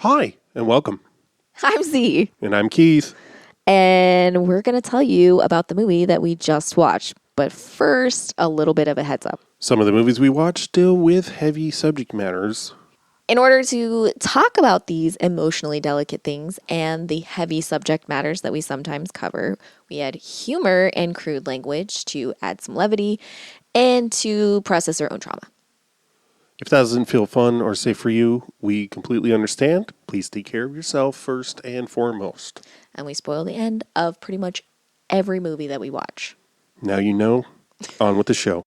Hi, and welcome. I'm Z. And I'm Keith. And we're going to tell you about the movie that we just watched. But first, a little bit of a heads up. Some of the movies we watch deal with heavy subject matters. In order to talk about these emotionally delicate things and the heavy subject matters that we sometimes cover, we add humor and crude language to add some levity and to process our own trauma. If that doesn't feel fun or safe for you, we completely understand. Please take care of yourself first and foremost. And we spoil the end of pretty much every movie that we watch. Now you know. On with the show.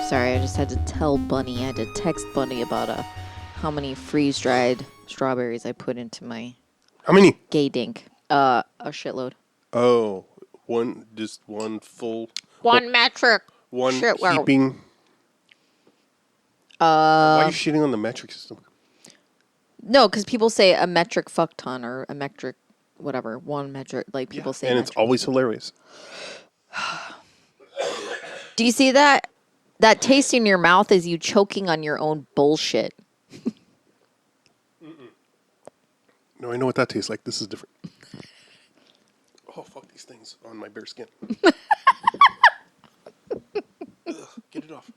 Sorry, I just had to tell Bunny. I had to text Bunny about how many freeze-dried strawberries I put into my How many? gay dink. A shitload. Oh, just one full. One metric. One Shit, wow. heaping. Why are you shitting on the metric system? No, because people say a metric fuck ton or a metric whatever. One metric. Like people say And metric. it's always hilarious. Do you see that? That taste in your mouth is you choking on your own bullshit. No, I know what that tastes like. This is different. Oh, fuck these things on my bare skin. Ugh, get it off.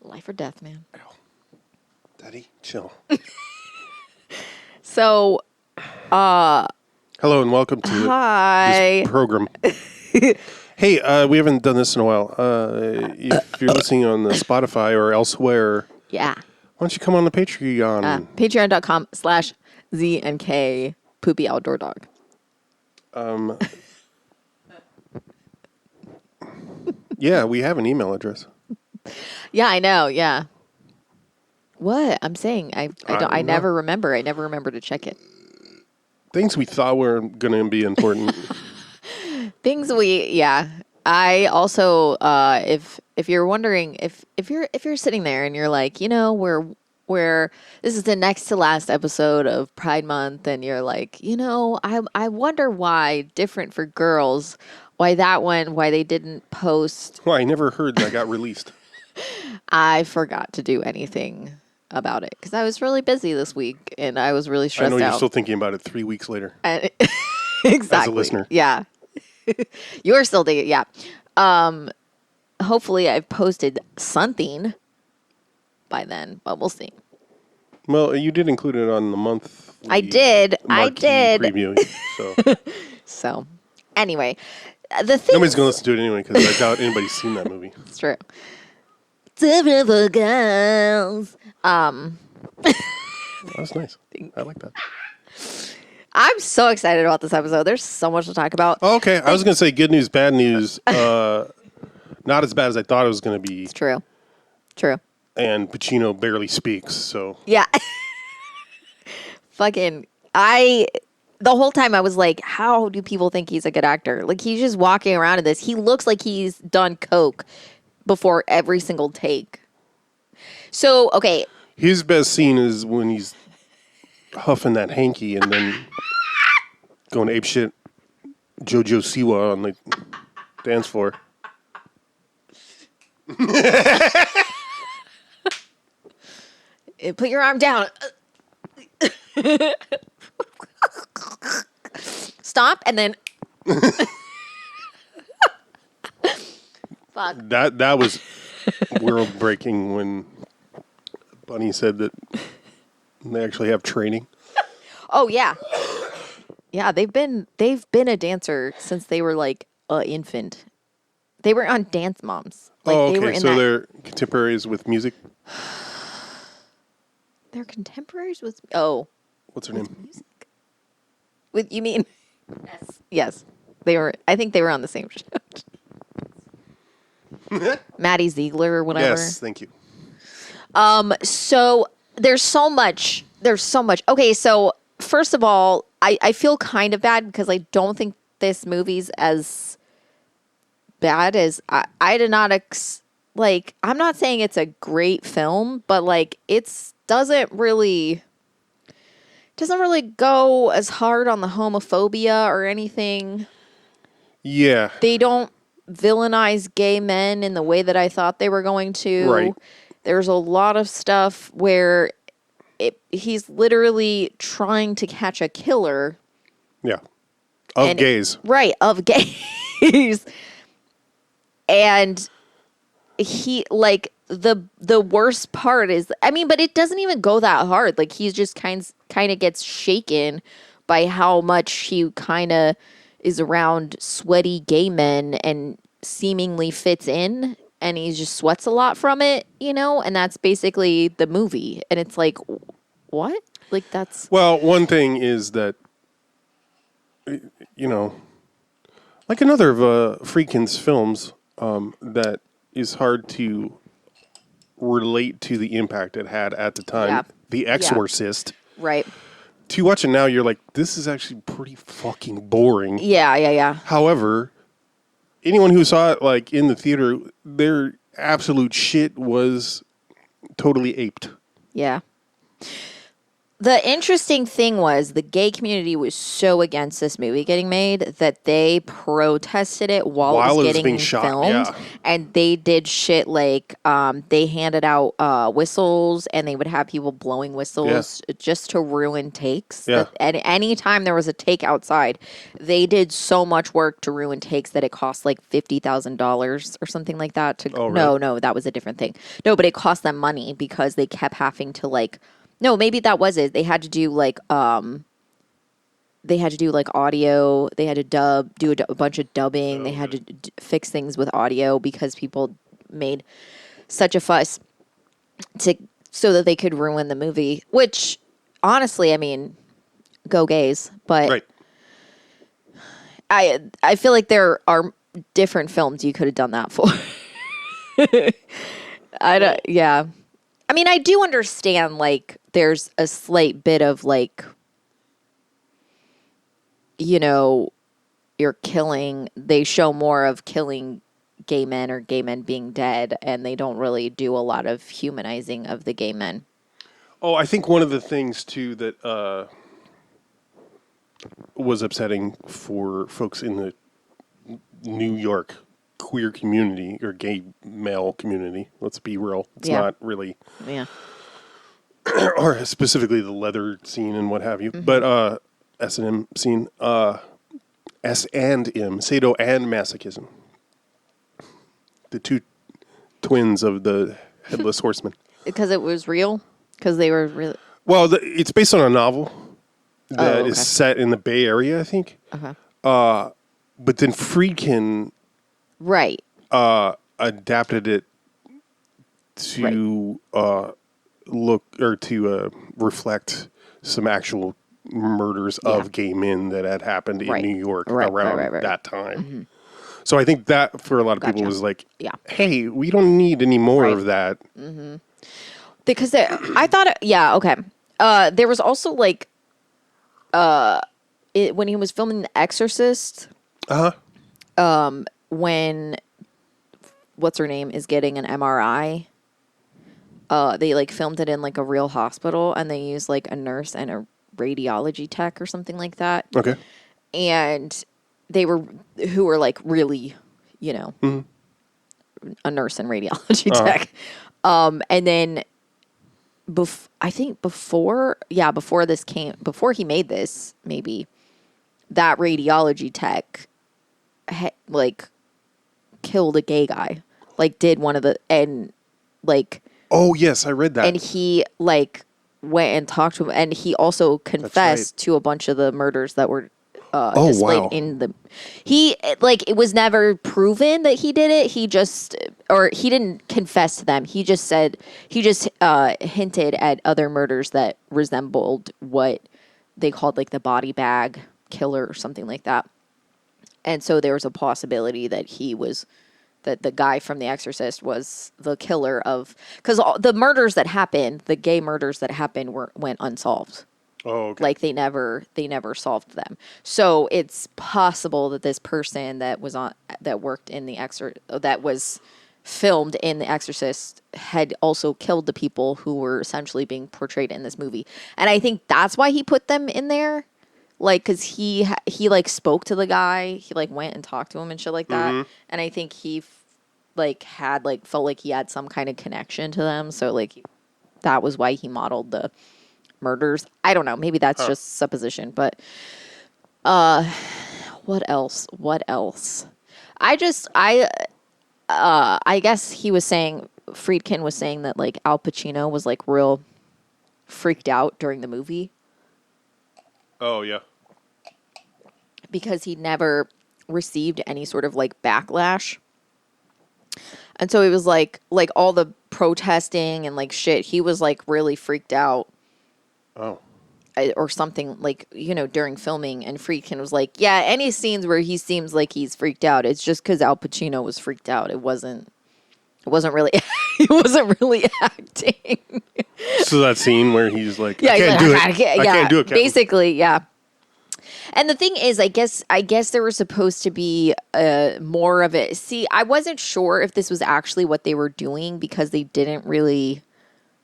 Life or death, man. Ow. Daddy, chill. So, Hello and welcome to hi. this program. Hey, we haven't done this in a while. If you're listening on the Spotify or elsewhere, Yeah. why don't you come on the Patreon? Patreon.com/ZNK Poopy Outdoor Dog. Yeah, we have an email address. Yeah, I know. Yeah. What? I'm saying I don't. I don't know. never remember. I never remember to check it. Things we thought were going to be important. Yeah. I also, if you're wondering, if you're sitting there and you're like, you know, we're this is the next to last episode of Pride Month, and you're like, you know, I wonder why different for girls, why they didn't post. Well, I never heard that got released. I forgot to do anything about it because I was really busy this week and I was really I stressed know out. you're still thinking about it 3 weeks later. Exactly. As a listener. Yeah. You're still digging. Yeah. Hopefully I've posted something by then, but we'll see. Well, you did include it on the month. I did. Preview. So So anyway, the thing. nobody's going to listen to it anyway because I doubt anybody's seen that movie. It's true. Different for girls. That was nice. I like that. I'm so excited about this episode. There's so much to talk about. Oh, okay. I was going to say good news, bad news. Not as bad as I thought it was going to be. It's true. True. And Pacino barely speaks, so. Yeah. The whole time I was like, how do people think he's a good actor? Like, he's just walking around in this. He looks like he's done coke before every single take. So, okay. His best scene is when he's huffing that hanky and then going apeshit Jojo Siwa on the dance floor. Put your arm down. Stop, and then... Fuck. That was world breaking when Bunny said that they actually have training. Oh, yeah. Yeah, they've been a dancer since they were like an infant. They were on Dance Moms. Like, oh, okay. They were in So that... they're contemporaries with music? They're contemporaries with... Oh. What's her name? Music? You mean... Yes. They were... I think they were on the same show. Maddie Ziegler or whatever. Yes, thank you. So there's so much. Okay, so first of all, I feel kind of bad because I don't think this movie's as bad as I did not like. I'm not saying it's a great film, but like it's doesn't really go as hard on the homophobia or anything. Yeah. They don't villainize gay men in the way that I thought they were going to. Right. There's a lot of stuff where he's literally trying to catch a killer. Yeah. Of gays. Right, of gays. And he, like, the worst part is, I mean, but it doesn't even go that hard. Like, he's just kind of gets shaken by how much he kind of is around sweaty gay men and seemingly fits in, and he just sweats a lot from it, you know? And that's basically the movie. And it's like, what? Like, that's... Well, one thing is that, you know, like another of Friedkin's films that is hard to relate to the impact it had at the time, Yeah. The Exorcist. Right. To watch it now, you're like, this is actually pretty fucking boring. Yeah. However, anyone who saw it like in the theater, their absolute shit was totally aped. Yeah. The interesting thing was the gay community was so against this movie getting made that they protested it while it was getting being shot, filmed. yeah. And they did shit like they handed out whistles, and they would have people blowing whistles just to ruin takes. Yeah. At any time there was a take outside, they did so much work to ruin takes that it cost like $50,000 or something like that. Oh, really? No, that was a different thing. No, but it cost them money because they kept having to like... No, maybe that was it. They had to do like audio. They had to do a bunch of dubbing. They had to fix things with audio because people made such a fuss so that they could ruin the movie. Which, honestly, I mean, go gays. But right. I feel like there are different films you could have done that for. Yeah. I mean, I do understand, like, there's a slight bit of, like, you know, they show more of killing gay men or gay men being dead, and they don't really do a lot of humanizing of the gay men. Oh, I think one of the things, too, that was upsetting for folks in the New York queer community or gay male community, let's be real, it's not really or specifically the leather scene and what have you, but S&M scene, S&M, sado and masochism, the two twins of the Headless Horseman, because it was real, because they were really... Well, it's based on a novel that is set in the Bay Area, I think. But then Friedkin adapted it to reflect some actual murders of gay men that had happened in New York around that time. So I think that for a lot of people was like, hey, we don't need any more of that. Because I thought, there was also like, when he was filming The Exorcist, when what's her name is getting an MRI, they like filmed it in like a real hospital, and they used like a nurse and a radiology tech or something like that. Okay. And who were like really, you know, a nurse and radiology tech. And then I think before he made this, maybe that radiology tech like killed a gay guy, like did one of the, and like, oh yes, I read that. And he like went and talked to him, and he also confessed to a bunch of the murders that were displayed in the, it was never proven that he did it. He didn't confess to them. He just hinted at other murders that resembled what they called like the body bag killer or something like that. And so there was a possibility that he was that the guy from The Exorcist was the killer of, because the murders that happened, the gay murders that happened went unsolved. Oh, okay. Like they never solved them. So it's possible that this person that worked in that was filmed in The Exorcist had also killed the people who were essentially being portrayed in this movie. And I think that's why he put them in there. Like, cause he like spoke to the guy, he like went and talked to him and shit like that. And I think he felt like he had some kind of connection to them. So like that was why he modeled the murders. I don't know. Maybe that's just supposition, but what else? I guess Friedkin was saying that like Al Pacino was like real freaked out during the movie. Oh yeah. Because he never received any sort of like backlash. And so it was like all the protesting and like shit, he was like really freaked out. Oh. Or something, like, you know, during filming, and Friedkin was like, yeah, any scenes where he seems like he's freaked out, it's just because Al Pacino was freaked out. It wasn't really he wasn't really acting. So that scene where he's like, yeah, I can't do it. I can't do it, Captain. Basically, yeah. And the thing is, I guess there was supposed to be more of it. See, I wasn't sure if this was actually what they were doing because they didn't really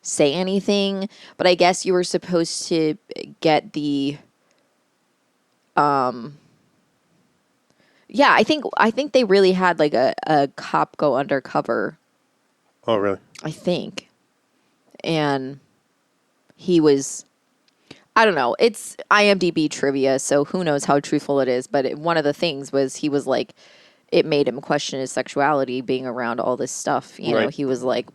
say anything, but I guess you were supposed to get the I think they really had like a cop go undercover. Oh, really? I think. And he was, I don't know, it's IMDb trivia, so who knows how truthful it is, but one of the things was he was like, it made him question his sexuality being around all this stuff. You know, he was like,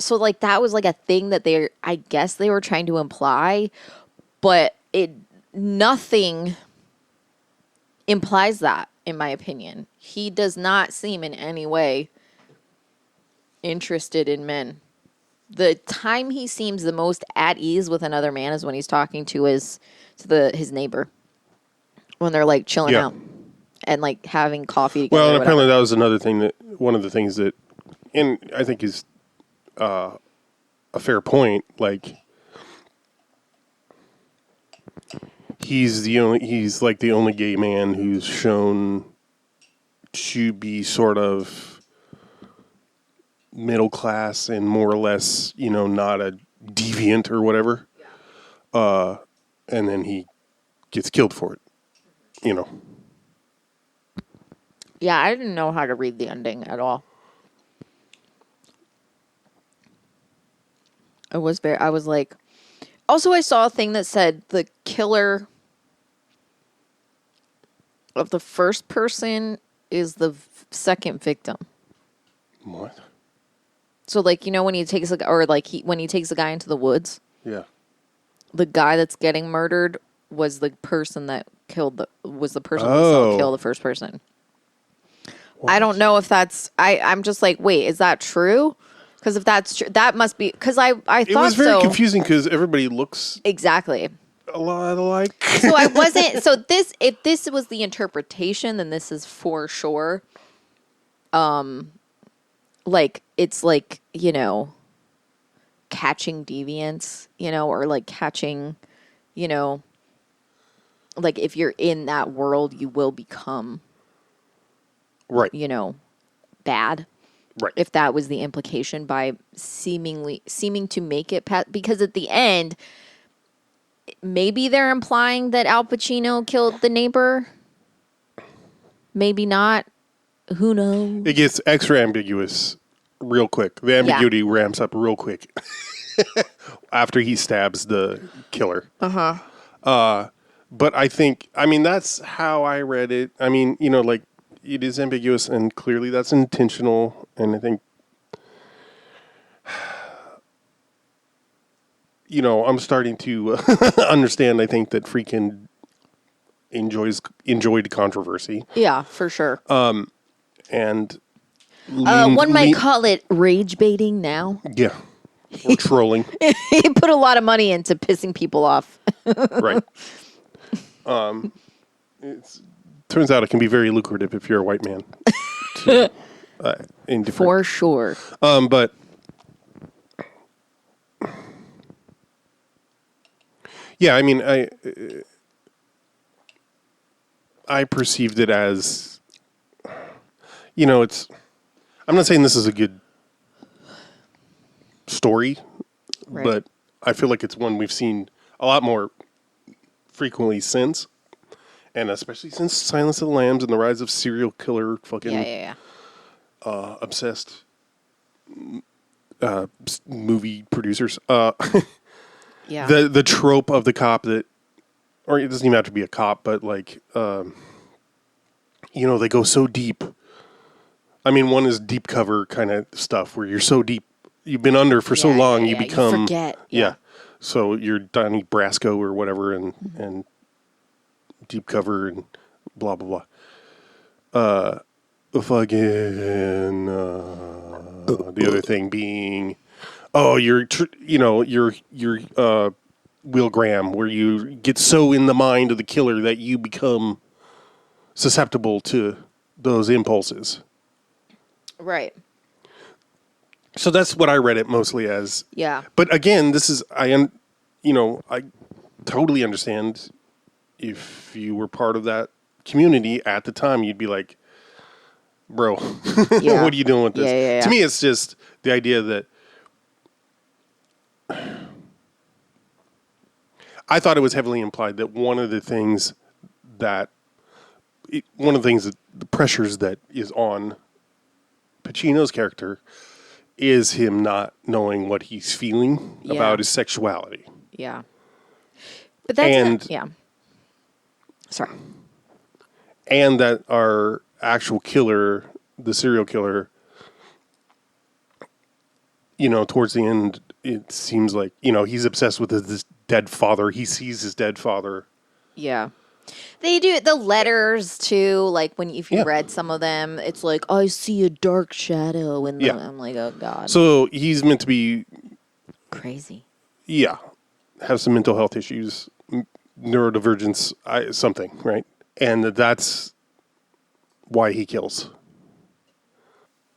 so like that was like a thing that I guess they were trying to imply, but nothing implies that, in my opinion. He does not seem in any way interested in men. The time he seems the most at ease with another man is when he's talking to his neighbor, when they're like chilling out and like having coffee together. Well, and apparently that was one of the things that, and I think is a fair point. Like, he's like the only gay man who's shown to be sort of middle class and more or less, you know, not a deviant or whatever. And then he gets killed for it, you know. Yeah, I didn't know how to read the ending at all. I was like, also I saw a thing that said the killer of the first person is the second victim. What? So like, you know, when he takes when he takes the guy into the woods, yeah, the guy that's getting murdered was the person that we saw kill the first person. What? I don't know if that's, I'm just like, wait, is that true? Because if that's true, that must be, because I thought it was very confusing because everybody looks exactly a lot alike. So I wasn't, so if this was the interpretation, then this is for sure. Like, it's like, you know, catching deviants, you know, or like catching, you know, like if you're in that world, you will become, right, you know, bad. Right. If that was the implication by seeming to make it because at the end, maybe they're implying that Al Pacino killed the neighbor. Maybe not. Who knows? It gets extra ambiguous real quick. The ambiguity ramps up real quick after he stabs the killer. But I think, I mean, that's how I read it. I mean, you know, like, it is ambiguous, and clearly that's intentional. And I think, you know, I'm starting to understand. I think that Friedkin enjoyed controversy. Yeah, for sure. And one might call it rage baiting now. Yeah, or trolling. He put a lot of money into pissing people off. Right. It's turns out it can be very lucrative if you're a white man. To, For sure. But yeah, I mean, I perceived it as, it's. I'm not saying this is a good story, Right. but I feel like it's one we've seen a lot more frequently since, and especially since Silence of the Lambs and the rise of serial killer fucking obsessed movie producers. Yeah. The trope of the cop that, or it doesn't even have to be a cop, but like, they go so deep. I mean, one is deep cover kind of stuff where you're so deep, you've been under for so long, you become, you forget. Yeah. So you're Donnie Brasco or whatever, and deep cover and blah blah blah. The other thing being, you're Will Graham, where you get so in the mind of the killer that you become susceptible to those impulses. Right. So that's what I read it mostly as. Yeah. But again, this is I totally understand if you were part of that community at the time, you'd be like, bro, what are you doing with this? Yeah. To me, it's just the idea that I thought it was heavily implied that one of the pressures that is on Pacino's character is him not knowing what he's feeling about his sexuality. Yeah. But that's Sorry. And that our actual killer, the serial killer, towards the end, it seems like, he's obsessed with his dead father. He sees his dead father. Yeah. They do the letters too, like if you read some of them, it's like, I see a dark shadow in them. I'm like, oh God. So he's meant to be crazy. Yeah. Have some mental health issues, neurodivergence, something, right? And that's why he kills.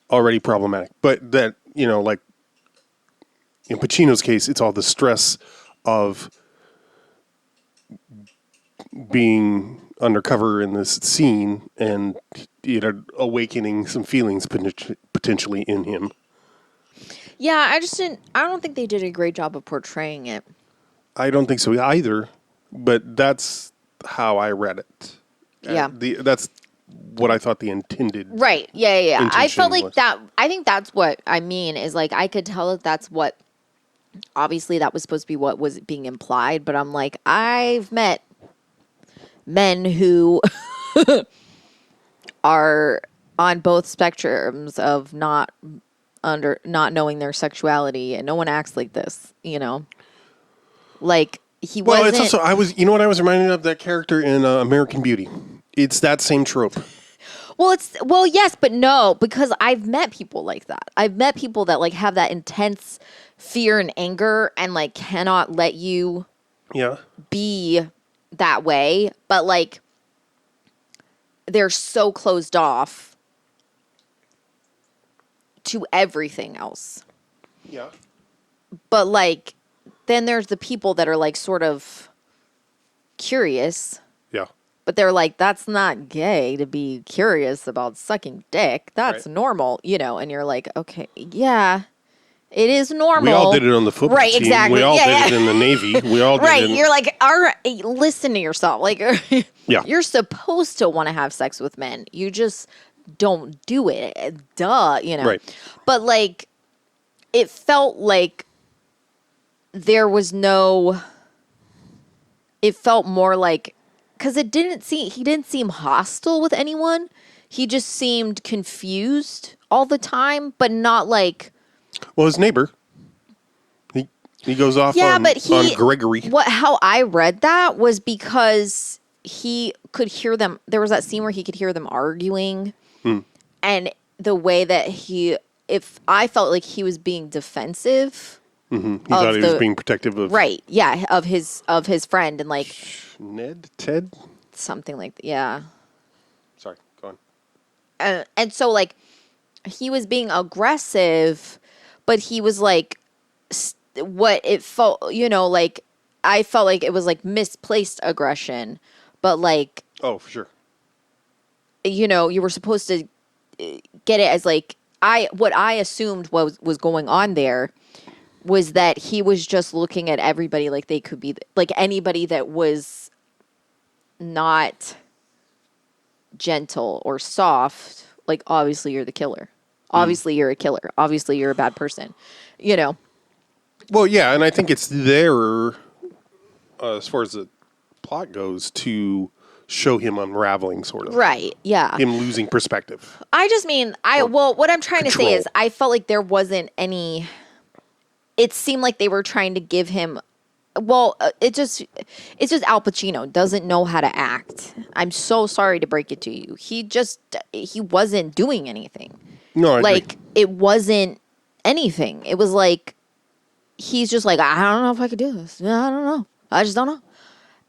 Already problematic. But that, like in Pacino's case, it's all the stress of being undercover in this scene and awakening some feelings potentially in him. Yeah, I don't think they did a great job of portraying it. I don't think so either, but that's how I read it. Yeah. That's what I thought the intended. Right. Yeah. I felt like was. that. I think that's what I mean is like, I could tell that that's what, obviously that was supposed to be what was being implied, but I'm like, I've met men who are on both spectrums of not knowing their sexuality, and no one acts like this, like he wasn't. Well, it's also, I was reminded of that character in American Beauty. It's that same trope. Well, yes, but no, because I've met people like that. I've met people that like have that intense fear and anger and like cannot let you be that way, but like they're so closed off to everything else. Yeah. But like then there's the people that are like sort of curious. Yeah. But they're like, that's not gay to be curious about sucking dick. That's normal, and you're like, okay, yeah, it is normal. We all did it on the football team. Exactly. We all did it in the Navy. We all did it. You're like, listen to yourself. Like, you're supposed to want to have sex with men. You just don't do it. Duh, Right. But like, it felt like there was no, it felt more like, because he didn't seem hostile with anyone. He just seemed confused all the time, but not like. Well, his neighbor, he goes off on Gregory. How I read that was because he could hear them. There was that scene where he could hear them arguing, and the way that I felt like he was being defensive. Mm-hmm. He thought he was being protective of. Right. Yeah. Of his friend and like. Ted? Something like that. Yeah. And so like he was being aggressive, but he was like what it felt, like I felt like it was like misplaced aggression, but like, oh, for sure. You were supposed to get it as like what I assumed was going on there was that he was just looking at everybody like they could be like anybody that was not gentle or soft. Like, obviously you're the killer. Obviously you're a killer. Obviously you're a bad person, Well, yeah. And I think it's there as far as the plot goes to show him unraveling sort of. Right. Yeah. Him losing perspective. I just mean, what I'm trying to say is I felt like there wasn't any, it seemed like they were trying to give him, it's just Al Pacino doesn't know how to act. I'm so sorry to break it to you. He wasn't doing anything. No, I like agree. it wasn't anything. It was like, he's just like, I don't know if I could do this. I don't know. I just don't know.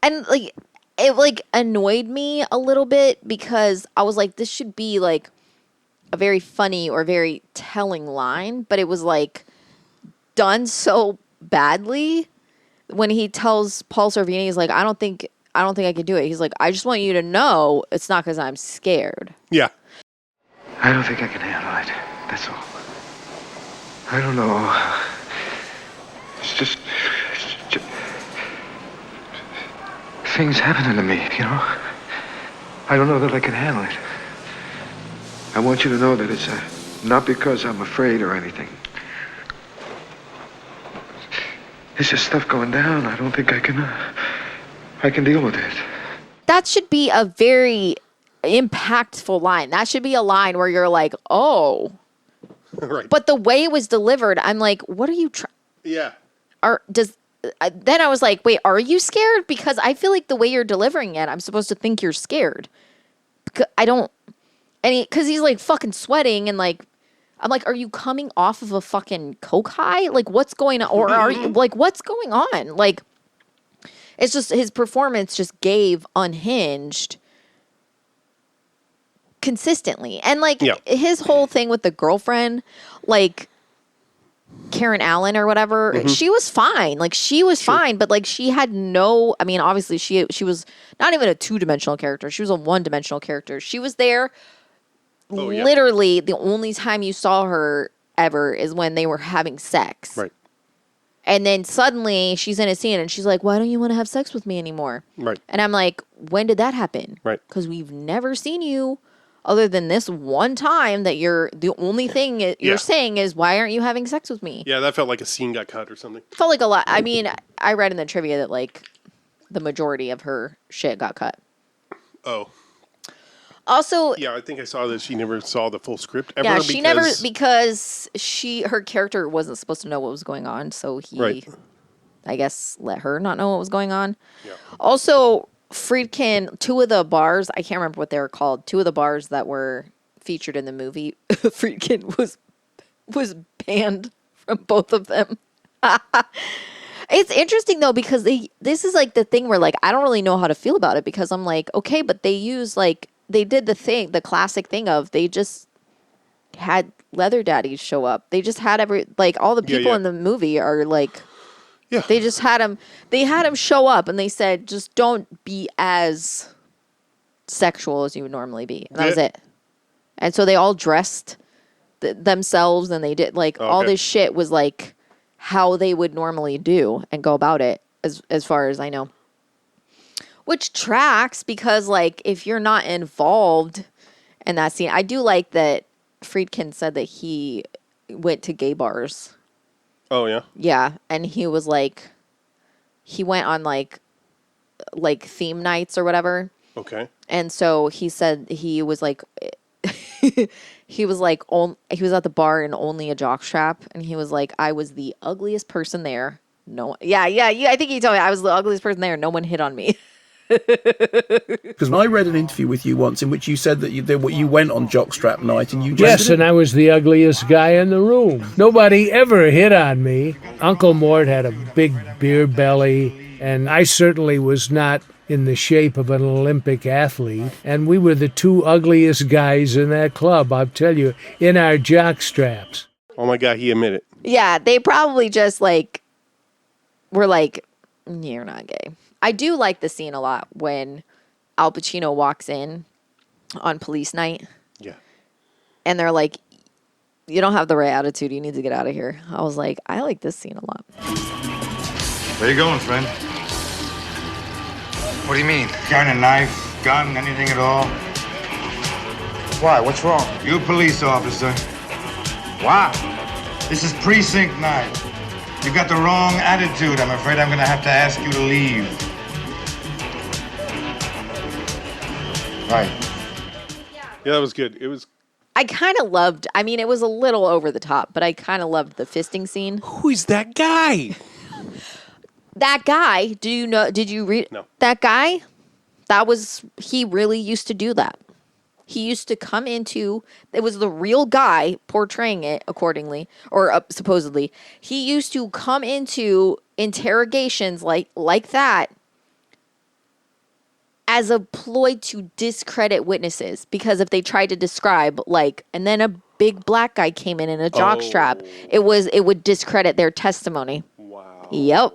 And like, it like annoyed me a little bit because I was like, this should be like a very funny or very telling line, but it was like done so badly when he tells Paul Sorvini, he's like, I don't think I can do it. He's like, I just want you to know it's not because I'm scared. Yeah. I don't think I can handle it. That's all. I don't know. It's just things happening to me, I don't know that I can handle it. I want you to know that it's not because I'm afraid or anything. It's just stuff going down. I don't think I can deal with it. That should be a very impactful line. That should be a line where you're like, oh. Right. But the way it was delivered, I'm like, what are you trying? Yeah. Then I was like, wait, are you scared? Because I feel like the way you're delivering it, I'm supposed to think you're scared. Because he's like fucking sweating and like, I'm like, are you coming off of a fucking coke high? Like, what's going on? Or are you like, what's going on? Like, it's just his performance just gave unhinged consistently. And like his whole thing with the girlfriend, like Karen Allen or whatever, she was fine. Like she was fine, but like she had no, I mean, obviously she was not even a 2-dimensional character. She was a 1-dimensional character. She was there. Literally the only time you saw her ever is when they were having sex. Right. And then suddenly she's in a scene and she's like, why don't you want to have sex with me anymore? Right. And I'm like, when did that happen? Right. Because we've never seen you other than this one time that you're the only thing you're saying is, why aren't you having sex with me? Yeah, that felt like a scene got cut or something. Felt like a lot. I mean, I read in the trivia that like the majority of her shit got cut. Oh. Also, yeah, I think I saw that she never saw the full script ever. Yeah, she never, because her character wasn't supposed to know what was going on, so he, I guess, let her not know what was going on. Yeah. Also, Friedkin, 2 of the bars, I can't remember what they were called, 2 of the bars that were featured in the movie, Friedkin was banned from both of them. It's interesting though, because this is like the thing where like I don't really know how to feel about it, because I'm like, okay, but they did the classic thing of they just had leather daddies show up. They just had all the people in the movie are like, they just had him show up and they said, just don't be as sexual as you would normally be. And that was it. And so they all dressed themselves and they did all this shit was like how they would normally do and go about it as far as I know. Which tracks, because like if you're not involved in that scene, I do like that Friedkin said that he went to gay bars. Oh yeah. Yeah, and he was like, he went on like theme nights or whatever. Okay. And so he said he was like, he was at the bar in only a jockstrap, and he was like, I was the ugliest person there. No, I think he told me I was the ugliest person there. No one hit on me. Because I read an interview with you once in which you said that you went on jockstrap night and you just Yes, and I was the ugliest guy in the room. Nobody ever hit on me. Uncle Mort had a big beer belly, and I certainly was not in the shape of an Olympic athlete, and we were the two ugliest guys in that club, I'll tell you, in our jock straps. Oh my God, he admitted. Yeah, they probably just like were like, you're not gay. I do like the scene a lot when Al Pacino walks in on police night Yeah. and they're like, you don't have the right attitude. You need to get out of here. I was like, I like this scene a lot. Where you going, friend? What do you mean? Carrying a knife, gun, anything at all? Why? What's wrong? You a police officer. Why? This is precinct night. You got the wrong attitude. I'm afraid I'm gonna have to ask you to leave. Right. Yeah, that was good. It was. I kind of loved, I mean, it was a little over the top, but I kind of loved the fisting scene. Who's that guy? That guy, did you read? No. That guy, he really used to do that. He used to come into, it was the real guy portraying it accordingly, or supposedly. He used to come into interrogations like that as a ploy to discredit witnesses. Because if they tried to describe, and then a big black guy came in a jockstrap, it would discredit their testimony. Wow. Yep.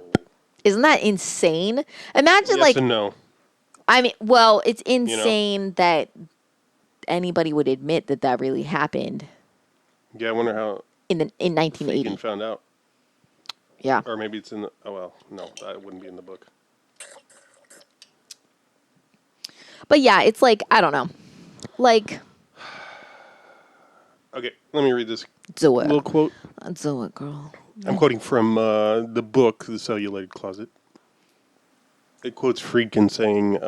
Isn't that insane? Imagine Yes and no. I mean, well, it's insane that anybody would admit that really happened Yeah, I wonder how in 1980. Friedkin found out. Yeah. Or maybe it's in the. Oh well, no, that wouldn't be in the book. But yeah, it's like, I don't know. Like, Okay, let me read this do it. little quote. Do it, girl. I'm quoting from the book, The Celluloid Closet. It quotes Friedkin saying,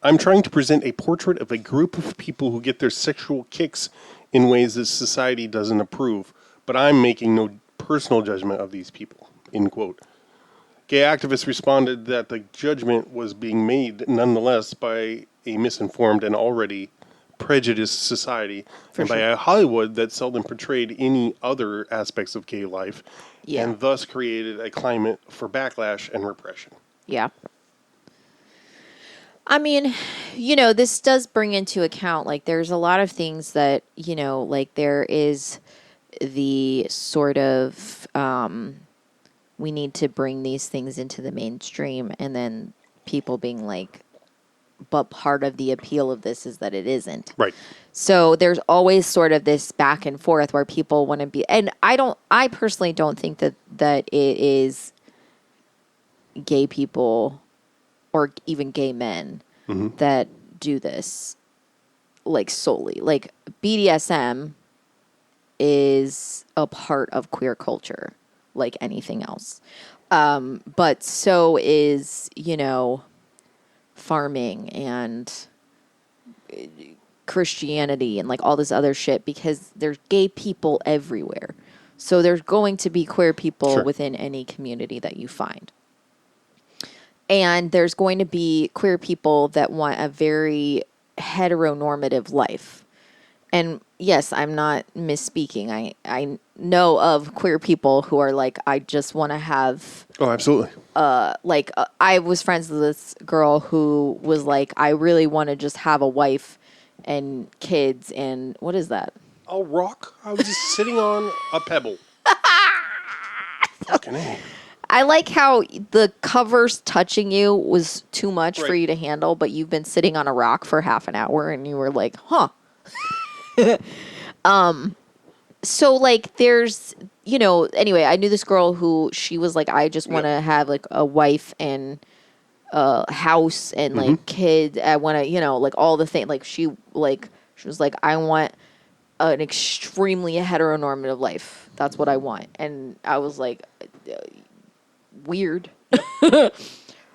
I'm trying to present a portrait of a group of people who get their sexual kicks in ways that society doesn't approve, but I'm making no personal judgment of these people, end quote. Gay activists responded that the judgment was being made nonetheless by a misinformed and already prejudiced society and by a Hollywood that seldom portrayed any other aspects of gay life and thus created a climate for backlash and repression. Yeah. I mean, this does bring into account, there's a lot of things that, there is the sort of, we need to bring these things into the mainstream, and then people being like, but part of the appeal of this is that it isn't. Right. So there's always sort of this back and forth where people want to be, and I personally don't think that it is gay people or even gay men that do this solely. BDSM is a part of queer culture like anything else. But so is, farming and Christianity and all this other shit, because there's gay people everywhere. So there's going to be queer people within any community that you find. And there's going to be queer people that want a very heteronormative life. And yes, I'm not misspeaking. I know of queer people who are I just want to have... Oh, absolutely. I was friends with this girl who was I really want to just have a wife and kids and... What is that? A rock? I was just sitting on a pebble. Fucking A. I like how the covers touching you was too much for you to handle, but you've been sitting on a rock for half an hour and you were like, huh. So there's, anyway, I knew this girl who she was I just want to have a wife and a house and kids. I want to, all the things. She was I want an extremely heteronormative life. That's what I want. And I was weird.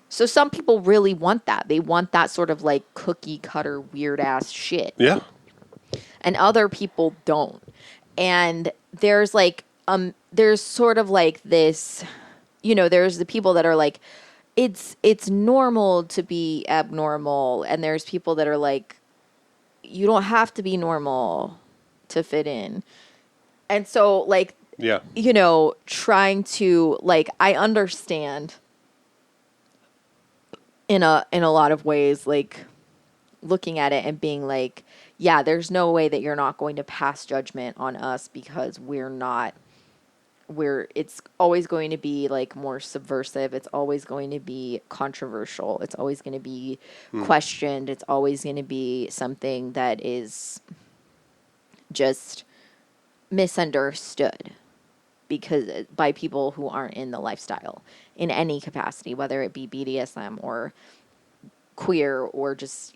So some people really want that. They want that sort of cookie cutter weird ass shit. Yeah. And other people don't. And there's there's sort of this, there's the people that are it's normal to be abnormal, and there's people that are you don't have to be normal to fit in. And so yeah, trying to I understand in a lot of ways, like looking at it and being like, yeah, there's no way that you're not going to pass judgment on us because it's always going to be like more subversive. It's always going to be controversial. It's always going to be questioned. It's always going to be something that is just misunderstood because by people who aren't in the lifestyle in any capacity, whether it be BDSM or queer or just,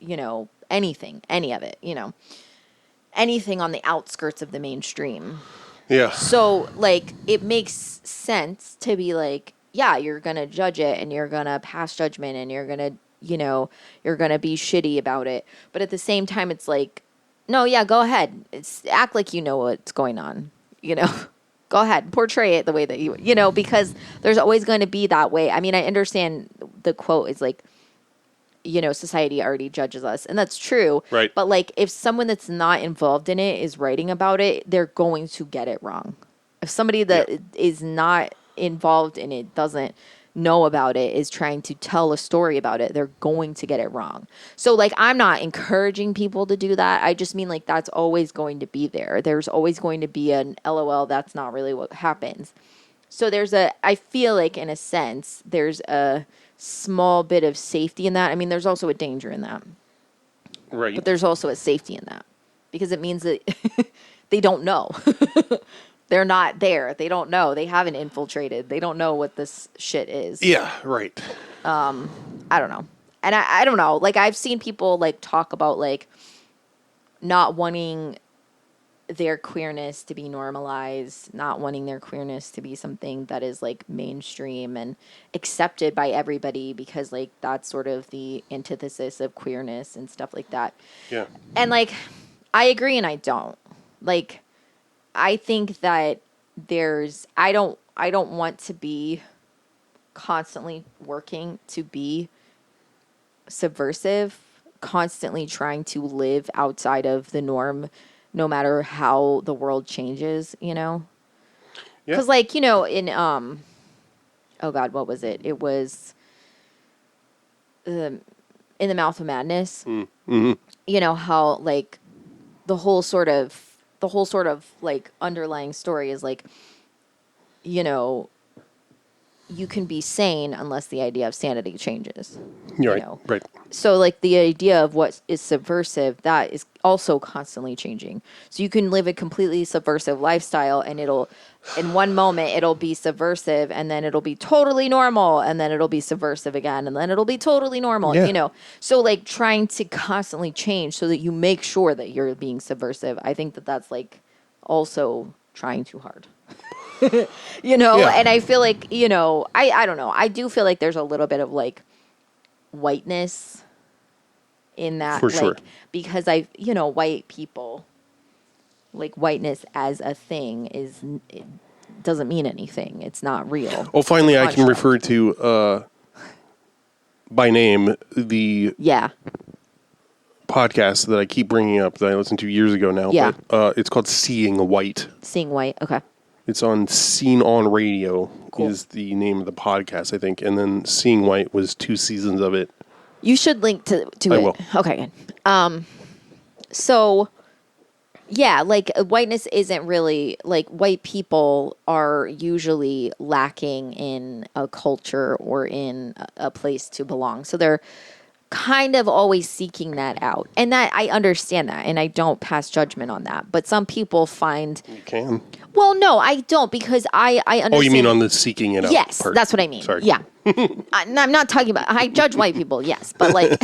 anything, any of it, anything on the outskirts of the mainstream. Yeah. So, like, it makes sense to be like, yeah, you're going to judge it and you're going to pass judgment and you're going to, you're going to be shitty about it. But at the same time, it's like, no, yeah, go ahead. Act like you know what's going on, Go ahead, portray it the way that because there's always going to be that way. I mean, I understand the quote is like, society already judges us. And that's true. Right. But like, if someone that's not involved in it is writing about it, they're going to get it wrong. If somebody that is not involved in it, doesn't know about it, is trying to tell a story about it, they're going to get it wrong. So like, I'm not encouraging people to do that. I just mean like, that's always going to be there. There's always going to be an LOL. That's not really what happens. So I feel like in a sense, there's a small bit of safety in that. I mean, there's also a danger in that. Right. But there's also a safety in that because it means that they don't know. They're not there. They don't know. They haven't infiltrated. They don't know what this shit is. Yeah, right. I don't know. And I don't know. Like, I've seen people like talk about like not wanting their queerness to be normalized, not wanting their queerness to be something that is like mainstream and accepted by everybody because like that's sort of the antithesis of queerness and stuff like that. Yeah. And like, I agree and I don't. Like, I think that I don't want to be constantly working to be subversive, constantly trying to live outside of the norm, no matter how the world changes, Yeah. Because like, in, oh God, what was it? It was In the Mouth of Madness. Mm-hmm. How like the whole sort of like underlying story is like, you can be sane unless the idea of sanity changes. You're right. Right. So like the idea of what is subversive, that is also constantly changing. So you can live a completely subversive lifestyle and in one moment it'll be subversive and then it'll be totally normal and then it'll be subversive again and then it'll be totally normal, So like trying to constantly change so that you make sure that you're being subversive. I think that that's like also trying too hard. And I feel like, I don't know. I do feel like there's a little bit of like whiteness in that. For like, sure. Because white people, like whiteness as a thing it doesn't mean anything. It's not real. Oh, finally I can refer to, by name, the podcast that I keep bringing up that I listened to years ago now. Yeah. But, it's called Seeing White. Seeing White. Okay. It's on Seen on Radio. Cool. Is the name of the podcast, I think. And then Seeing White was 2 seasons of it. You should link to it. I will. Okay, good. So, yeah, like whiteness isn't really, like white people are usually lacking in a culture or in a place to belong. So they're kind of always seeking that out. And that I understand that and I don't pass judgment on that. But some people find... You can. Well, no, I don't because I understand... Oh, you mean on the seeking it out Yes, part. that's what I mean. Sorry. Yeah. I'm not talking about... I judge white people, yes. But like...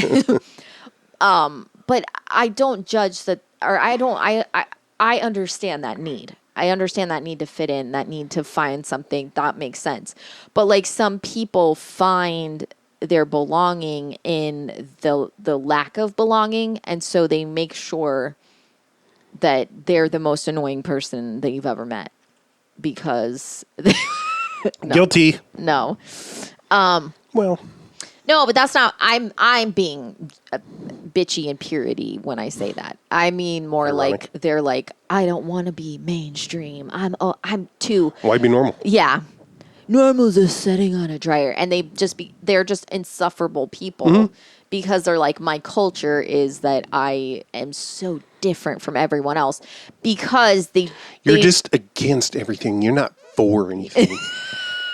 but I don't judge that... Or I don't... I understand that need. I understand that need to fit in, that need to find something that makes sense. But like some people find their belonging in the lack of belonging, and so they make sure that they're the most annoying person that you've ever met because no. Guilty. No. Well, no, but that's not. I'm being bitchy in purity when I say that. I mean more ironic. like they're like, I don't want to be mainstream. I'm too. Why be normal? Yeah. normal is just sitting on a dryer. And they're just insufferable people because they're like, my culture is that I am so different from everyone else because You're just against everything. You're not for anything.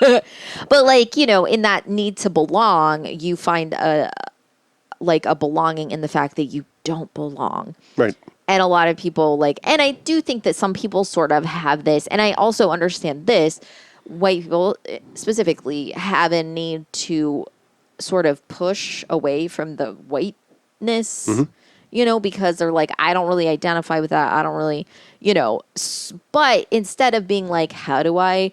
But like, in that need to belong, you find a belonging in the fact that you don't belong. Right. And a lot of people and I do think that some people sort of have this, and I also understand this, white people specifically have a need to sort of push away from the whiteness, because they're like, I don't really identify with that. I don't really, but instead of being like, how do I,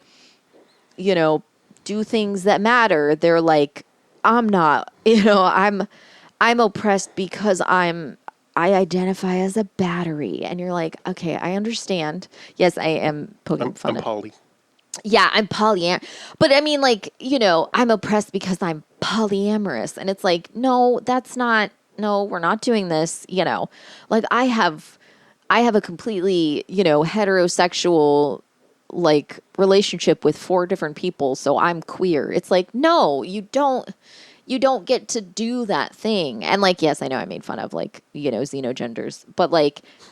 do things that matter? They're like, I'm not, I'm oppressed because I identify as a battery. And you're like, okay, I understand. Yes, I am poking fun I'm at. poly. Yeah, I'm polyamorous. But I mean, I'm oppressed because I'm polyamorous. And it's like, no, we're not doing this. Like I have a completely, heterosexual relationship with 4 different people. So I'm queer. It's like, no, you don't get to do that thing. And yes, I know I made fun of xenogenders, but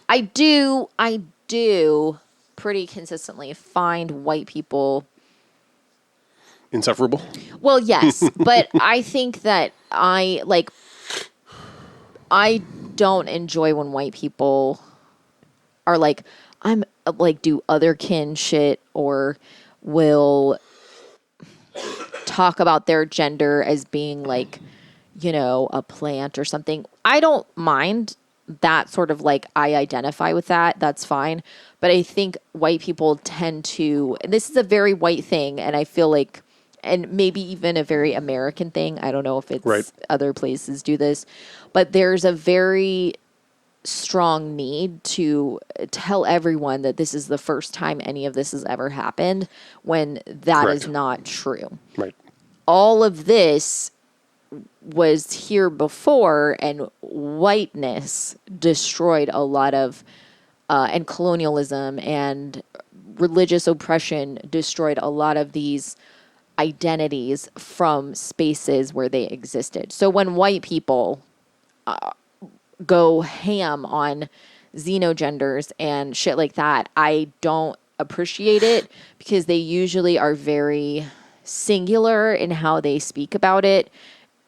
I do pretty consistently find white people Insufferable. Well, yes, but I think that I don't enjoy when white people are do other kin shit or will talk about their gender as being a plant or something. I don't mind that sort of I identify with that. That's fine. But I think white people tend to, and this is a very white thing, and I feel and maybe even a very American thing. I don't know if it's right. Other places do this, but there's a very strong need to tell everyone that this is the first time any of this has ever happened when that Correct. is not true. Right. All of this was here before, and whiteness destroyed a lot of, and colonialism and religious oppression destroyed a lot of these identities from spaces where they existed. So when white people go ham on xenogenders and shit like that, I don't appreciate it because they usually are very singular in how they speak about it,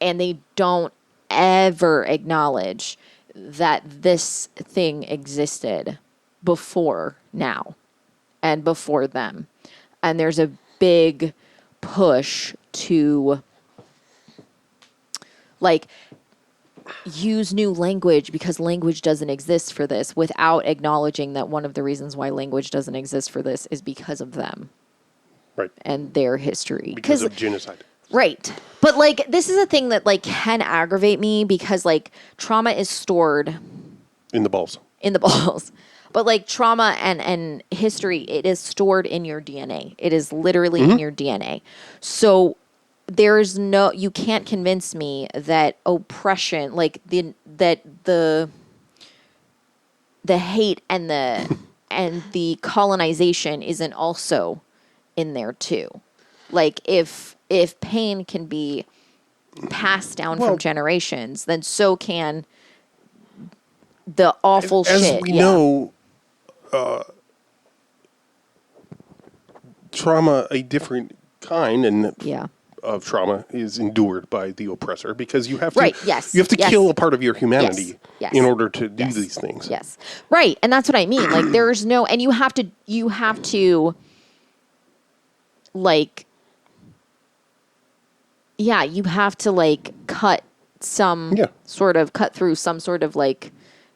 and they don't ever acknowledge that this thing existed before now and before them. And there's a big push to use new language because language doesn't exist for this, without acknowledging that one of the reasons why language doesn't exist for this is because of them. Right. And their history. Because of genocide. Right. But this is a thing that can aggravate me because trauma is stored in the balls. But trauma and history, it is stored in your DNA. It is literally in your DNA. So there's you can't convince me that oppression, that the hate and the colonization isn't also in there too. If pain can be passed down from generations, then so can the awful as shit. As we know, trauma, a different kind of trauma, is endured by the oppressor because you have to you have to kill a part of your humanity in order to do these things. Yes. Right. And that's what I mean. There's no, and you have to you have to cut through some sort of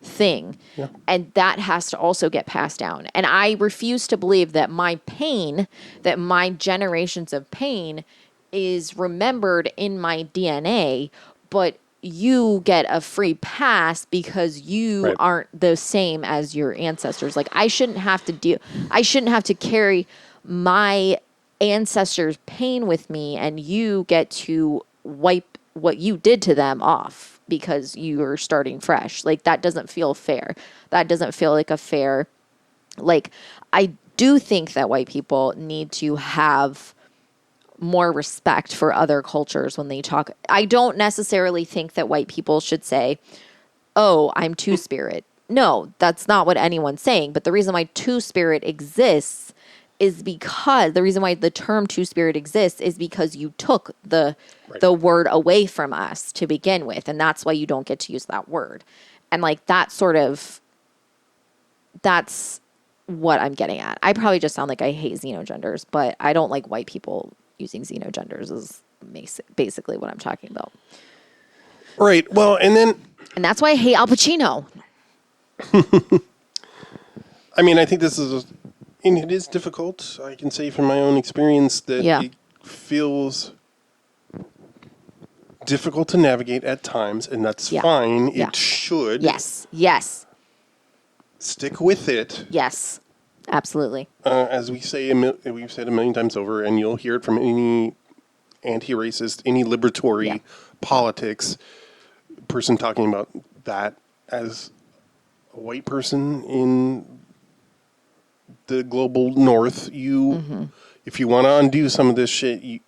thing. Yeah. And that has to also get passed down. And I refuse to believe that my pain, that my generations of pain is remembered in my DNA, but you get a free pass because you aren't the same as your ancestors. I shouldn't have to carry my ancestors' pain with me, and you get to wipe what you did to them off because you're starting fresh. That doesn't feel fair. That doesn't feel like a fair, I do think that white people need to have more respect for other cultures when they talk. I don't necessarily think that white people should say, oh, I'm two-spirit. No, that's not what anyone's saying. But the reason why two-spirit exists is because the reason why the term two-spirit exists is because you took the word away from us to begin with. And that's why you don't get to use that word. And like that's what I'm getting at. I probably just sound like I hate xenogenders, but I don't like white people using xenogenders is basically what I'm talking about. Right. Well, and that's why I hate Al Pacino. I mean, I think this is, and it is difficult. I can say from my own experience that it feels difficult to navigate at times, and that's fine. Yeah. It should. Yes. Stick with it. Yes. Absolutely. As we say, we've said a million times over, and you'll hear it from any anti-racist, any liberatory politics person talking about that as a white person in the global north. If you want to undo some of this shit,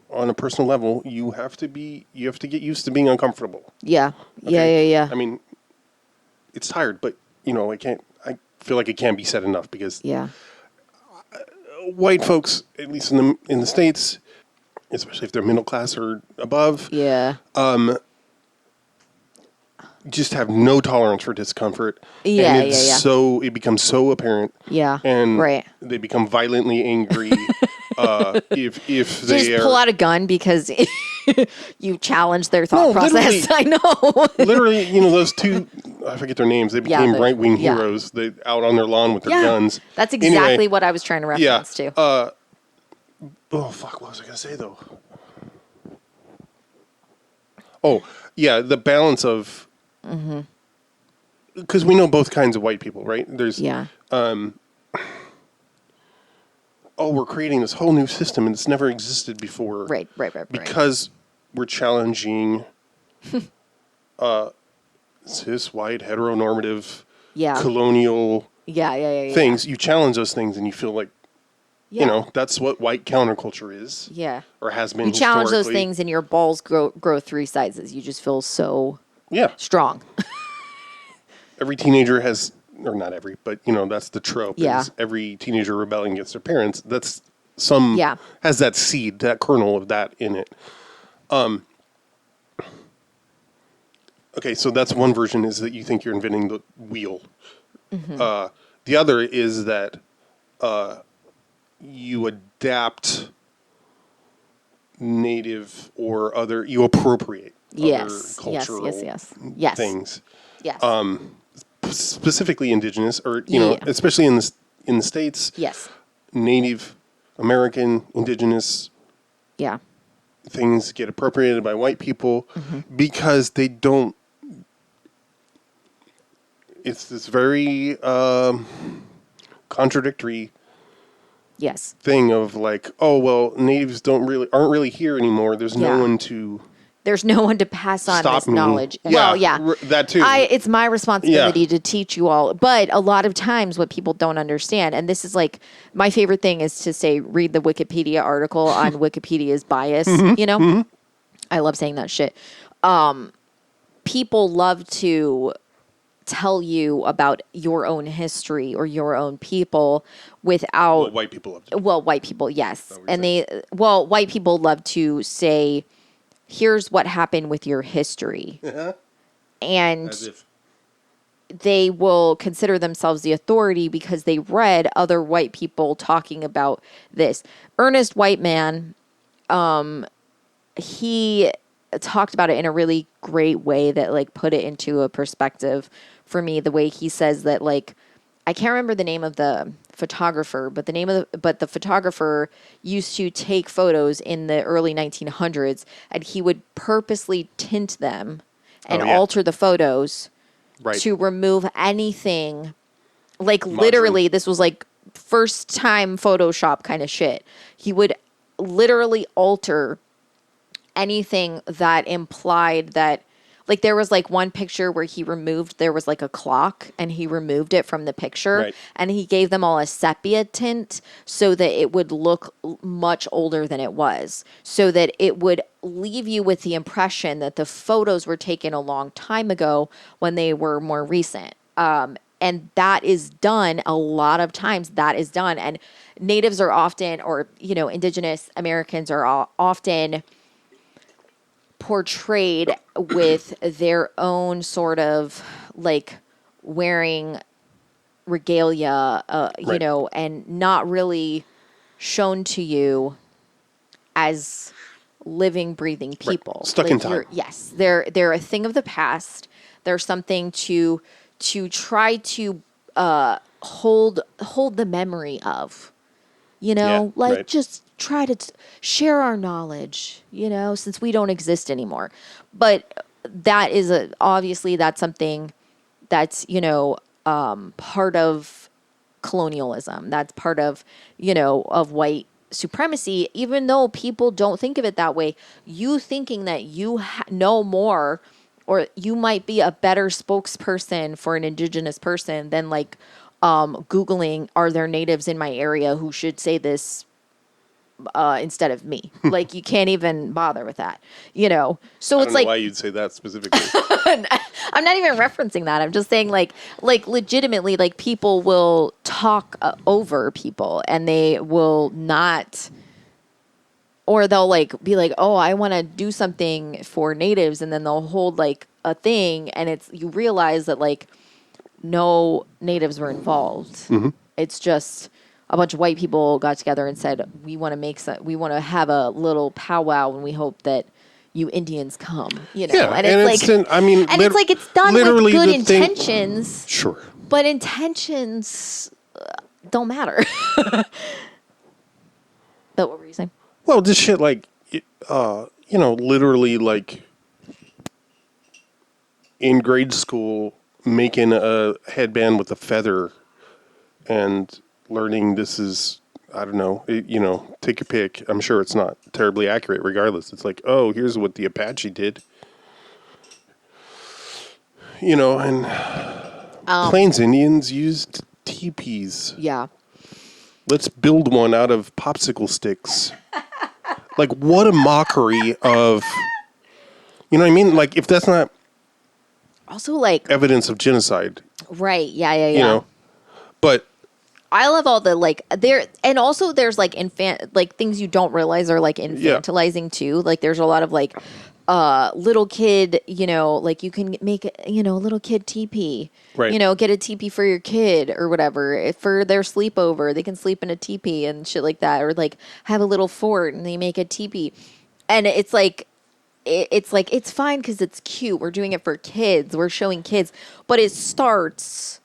on a personal level, you have to get used to being uncomfortable. Yeah. Okay? Yeah. I mean, it's tired, but I feel like it can't be said enough because white folks, at least in the States, especially if they're middle class or above, just have no tolerance for discomfort. So it becomes so apparent. And they become violently angry if they just pull out a gun because you challenge their thought process. I know. Literally, those two, I forget their names. They became right-wing heroes. They out on their lawn with their guns. That's exactly what I was trying to reference to. Oh fuck! What was I gonna say though? Oh yeah, the balance of. Because we know both kinds of white people, right? There's we're creating this whole new system and it's never existed before. Right. Because we're challenging cis, white, heteronormative, colonial things. You challenge those things and you feel like, that's what white counterculture is. Yeah. Or has been. You challenge those things and your balls grow 3 sizes. You just feel so strong. Every teenager has, or not every, but that's the trope. Is every teenager rebelling against their parents. That's has that seed, that kernel of that in it. Okay, so that's one version, is that you think you're inventing the wheel. The other is that you adapt native or other, you appropriate other cultural things. Yes. Specifically indigenous, or especially in the States. Yes. Native American, indigenous. Things get appropriated by white people because they don't. It's this very contradictory. Thing of like, oh well, natives aren't really here anymore. There's no one to. There's no one to pass on this knowledge. That too. It's my responsibility to teach you all. But a lot of times what people don't understand, and this is like, my favorite thing is to say, read the Wikipedia article on Wikipedia's bias, I love saying that shit. People love to tell you about your own history or your own people without... white people love to. Well, white people, yes. And white people love to say... Here's what happened with your history. And they will consider themselves the authority because they read other white people talking about this. Ernest Whiteman, he talked about it in a really great way that like put it into a perspective for me. The way he says that, like, I can't remember the name of the photographer, but the photographer used to take photos in the early 1900s, and he would purposely tint them and alter the photos to remove anything. Like literally, this was like first time Photoshop kind of shit. He would literally alter anything that implied that, like there was like one picture where there was like a clock and he removed it from the picture Right. and he gave them all a sepia tint so that it would look much older than it was, so that it would leave you with the impression that the photos were taken a long time ago when they were more recent. And that is done a lot of times. That is done. And natives are often, or, indigenous Americans are often portrayed with their own sort of like wearing regalia, Right. and not really shown to you as living, breathing people. Stuck in time. Yes. They're a thing of the past. They're something to try to hold the memory of, Yeah, right. just try to share our knowledge, since we don't exist anymore. But that is obviously that's something that's, part of colonialism. That's part of, of white supremacy, even though people don't think of it that way. You thinking that you know more, or you might be a better spokesperson for an indigenous person than like Googling, are there natives in my area who should say this instead of me? Like, you can't even bother with that, So I don't it's know like, why you'd say that specifically. I'm not even referencing that. I'm just saying like legitimately, like people will talk over people and they will not, or they'll like be like, oh, I want to do something for natives. And then they'll hold like a thing and you realize that like no natives were involved. Mm-hmm. It's just a bunch of white people got together and said, we want to have a little powwow and we hope that you Indians come, Yeah, and and it's like, it's like it's done with literally good the thing- intentions, Sure. but intentions don't matter. But what were you saying? Well, this shit, like, literally, like, in grade school, making a headband with a feather and learning this is, I don't know, take your pick. I'm sure it's not terribly accurate regardless. It's like, oh, here's what the Apache did. And Plains Indians used teepees. Yeah. Let's build one out of popsicle sticks. Like, what a mockery of, you know what I mean? Like, if that's not Also, like, evidence of genocide, right? Yeah. But I love all the like there, and also there's like like things you don't realize are like infantilizing too. Like there's a lot of like little kid, like you can make little kid teepee, Right. Get a teepee for your kid or whatever. If for their sleepover, they can sleep in a teepee and shit like that, or like have a little fort and they make a teepee, and it's like. It's like, it's fine because it's cute. We're doing it for kids. We're showing kids. But it starts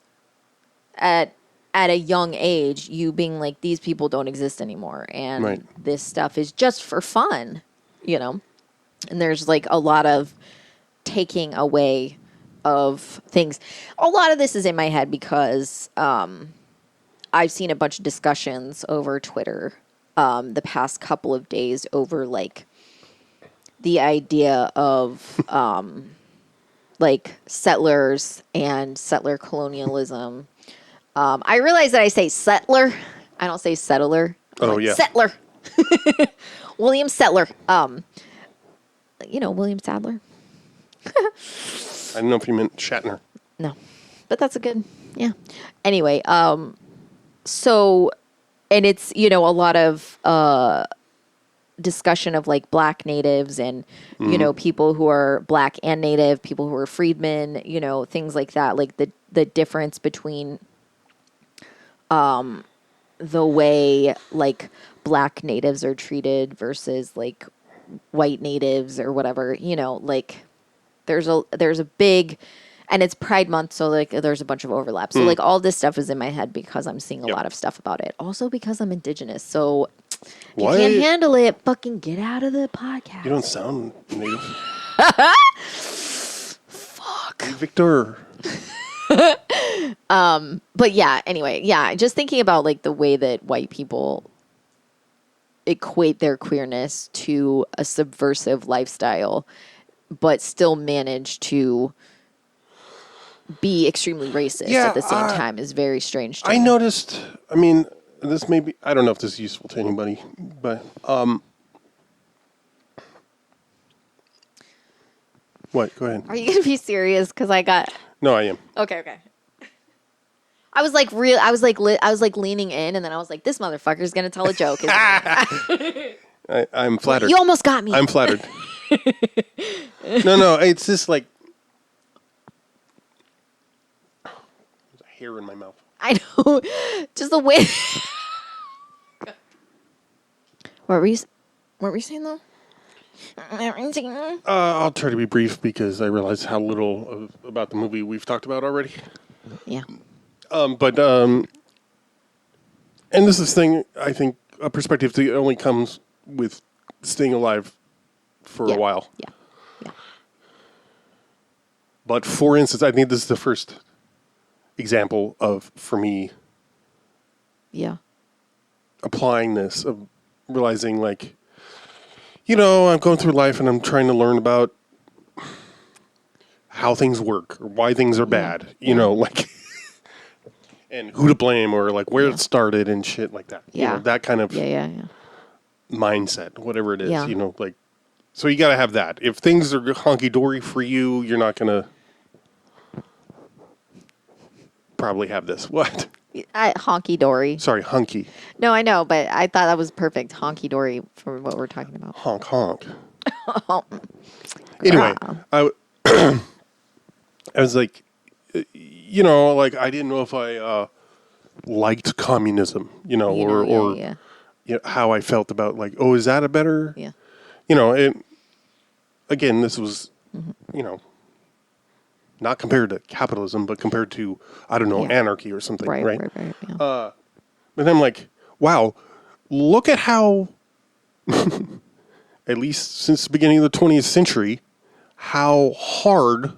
at a young age, you being like, these people don't exist anymore. And Right. this stuff is just for fun, And there's like a lot of taking away of things. A lot of this is in my head because I've seen a bunch of discussions over Twitter the past couple of days over like the idea of like settlers and settler colonialism. I realize that I say settler. I don't say settler. Oh, yeah. Settler. William Settler. William Sadler. I don't know if you meant Shatner. No, but that's a good, yeah. Anyway, so, and it's, a lot of discussion of like black natives and, people who are black and native, people who are freedmen, things like that, like the difference between the way like black natives are treated versus like white natives or whatever, like there's a big, and it's Pride Month, so like there's a bunch of overlap. So like all this stuff is in my head because I'm seeing a lot of stuff about it. Also because I'm indigenous, so if you Why- can't handle it, fucking get out of the podcast. You don't sound native. Fuck. Hey, Victor. But yeah, anyway, yeah, just thinking about like the way that white people equate their queerness to a subversive lifestyle but still manage to be extremely racist Yeah, at the same time is very strange to I me. noticed, I mean, this may be, I don't know if this is useful to anybody, but, what? Go ahead. Are you going to be serious? Because I got... No, I am. Okay. I was like leaning in, and then I was like, "This motherfucker's gonna tell a joke." I'm flattered. You almost got me. I'm flattered. No, it's just like there's a hair in my mouth. I know, just the way. What were you saying though? I'll try to be brief because I realize how little about the movie we've talked about already. Yeah. And this is thing, I think, a perspective that only comes with staying alive for a while. Yeah. But for instance, I think this is the first example of, for me, Yeah. applying this, of realizing like, I'm going through life and I'm trying to learn about how things work or why things are bad, like, and who to blame or like where it started and shit like that. Yeah. That kind of mindset, whatever it is, like, so you got to have that. If things are honky dory for you, you're not going to probably have this. What? Honky dory. Sorry, hunky. No, I know, but I thought that was perfect. Honky dory for what we're talking about. Honk. Anyway, I was like, like I didn't know if I liked communism, or how I felt about like, oh, is that a better? Yeah. Again, this was, not compared to capitalism, but compared to, I don't know, anarchy or something, right? Yeah. But I'm like, wow, look at how, at least since the beginning of the 20th century, how hard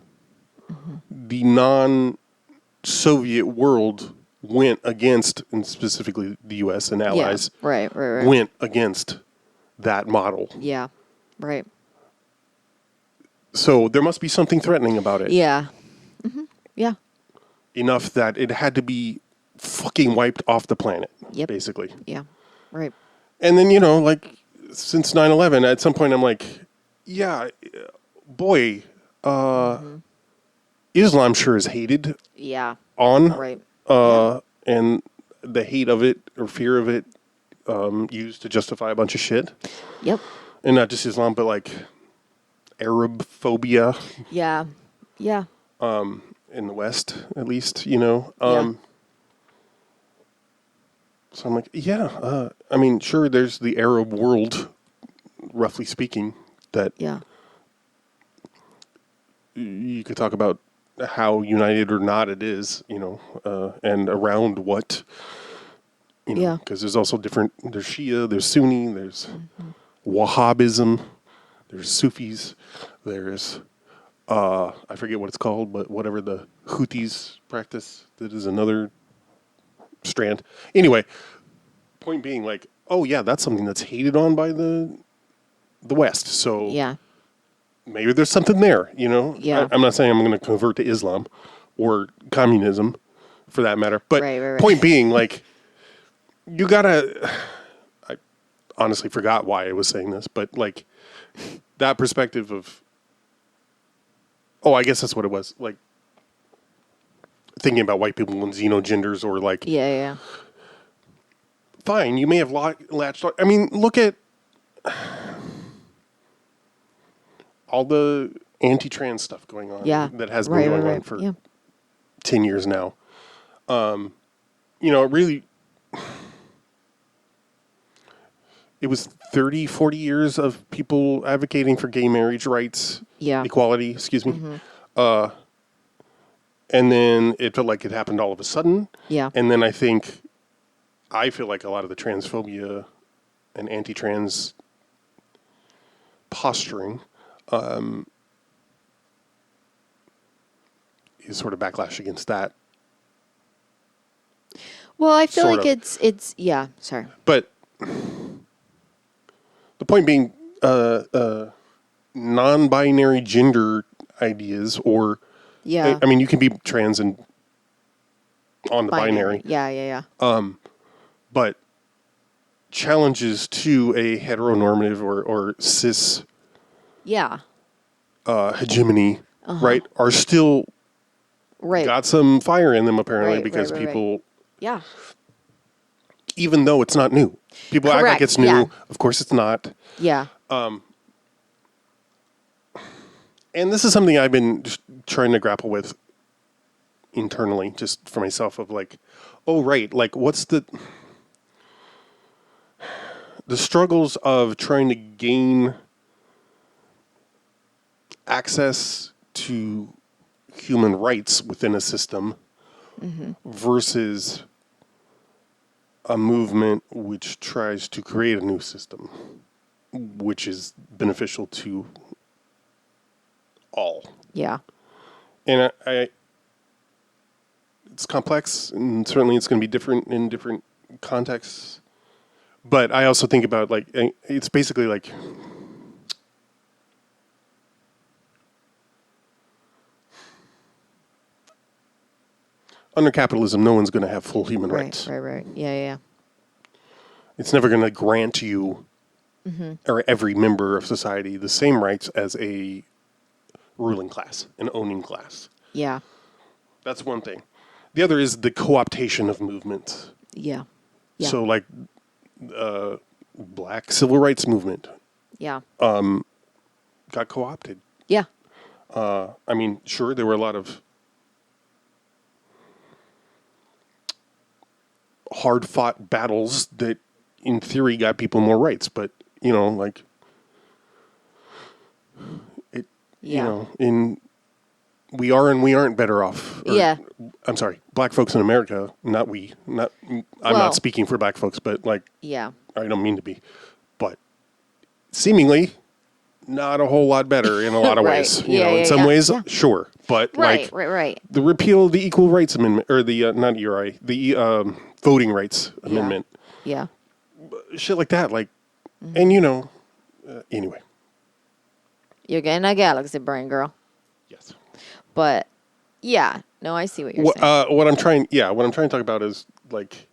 the non-Soviet world went against, and specifically the U.S. and allies, Right. went against that model. Yeah. Right. So there must be something threatening about it. Yeah. Mm-hmm. Yeah. Enough that it had to be fucking wiped off the planet, basically. Yeah. Right. And then, like, since 9/11, at some point I'm like, yeah, boy, Islam sure is hated on. Right. And the hate of it or fear of it used to justify a bunch of shit. Yep. And not just Islam, but like Arab phobia. Yeah. Yeah. In the West, at least, So I'm like, I mean, sure, there's the Arab world, roughly speaking, that you could talk about how united or not it is, and around what, because there's also there's Shia, there's Sunni, there's Wahhabism, there's Sufis, there's, I forget what it's called, but whatever the Houthis practice, that is another strand. Anyway, point being, like, oh yeah, that's something that's hated on by the West. So maybe there's something there, Yeah. I'm not saying I'm going to convert to Islam or communism, for that matter. But Right. point being, like, you gotta. I honestly forgot why I was saying this, but like that perspective of. Oh, I guess that's what it was. Like thinking about white people and xenogenders, or like. Yeah. Fine, you may have latched on. I mean, look at all the anti-trans stuff going on. That has been going on for 10 years now. It really, it was 30, 40 years of people advocating for gay marriage rights, equality, excuse me. Mm-hmm. And then it felt like it happened all of a sudden. Yeah. And then I feel like a lot of the transphobia and anti-trans posturing is sort of backlash against that. Well, I feel Sort like of. it's sorry. But the point being, non-binary gender ideas, or Yeah. I mean, you can be trans and on the binary, Yeah. but challenges to a heteronormative or cis Yeah. hegemony, right, are still Right. got some fire in them apparently, Right, because right. people, Yeah. even though it's not new, people act like Correct, it's new. yeah. Of course, it's not. Yeah. And this is something I've been just trying to grapple with internally, just for myself, of like, oh, right, like what's the struggles of trying to gain access to human rights within a system versus a movement which tries to create a new system, which is beneficial to all. Yeah. And I it's complex, and certainly it's going to be different in different contexts. But I also think about, like, it's basically like under capitalism, no one's going to have full human rights. Right. Yeah. It's never going to grant you or every member of society the same rights as a ruling class, an owning class. Yeah. That's one thing. The other is the co-optation of movements. Yeah. So, like, Black civil rights movement Yeah. got co-opted. Yeah. I mean, sure, there were a lot of hard-fought battles that, in theory, got people more rights, but, you know, like, it, you know, we are and we aren't better off. Yeah. I'm sorry, Black folks in America, not we, I'm not speaking for Black folks, but, like, Yeah. I don't mean to be, but seemingly not a whole lot better in a lot of Right. ways. You Yeah, know, yeah, in some yeah. ways, Yeah. sure, but Right. like Right. the repeal of the Equal Rights Amendment, or the not ERI, the Voting Rights Amendment, Yeah. shit like that. Like, and you know, anyway. You're getting a galaxy brain, girl. Yes. But yeah, no, I see what you're saying. What I'm trying to talk about is, like,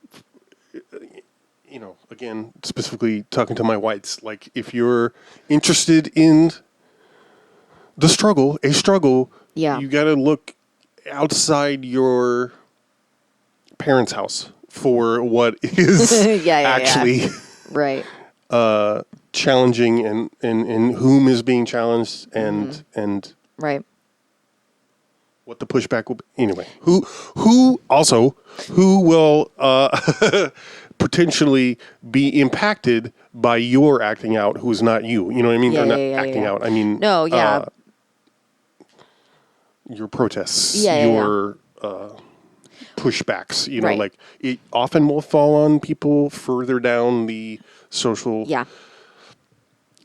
you know, again, specifically talking to my whites, like, if you're interested in a struggle, Yeah. you got to look outside your parents' house for what is Yeah. actually Right. challenging, and whom is being challenged, and Right. what the pushback will be. Anyway, who will potentially be impacted by your acting out, who's not you? You know what I mean? Yeah, Or not yeah, acting yeah. out. I mean, No, yeah. Your protests, Yeah, your pushbacks. You know, Right. like, it often will fall on people further down the social Yeah.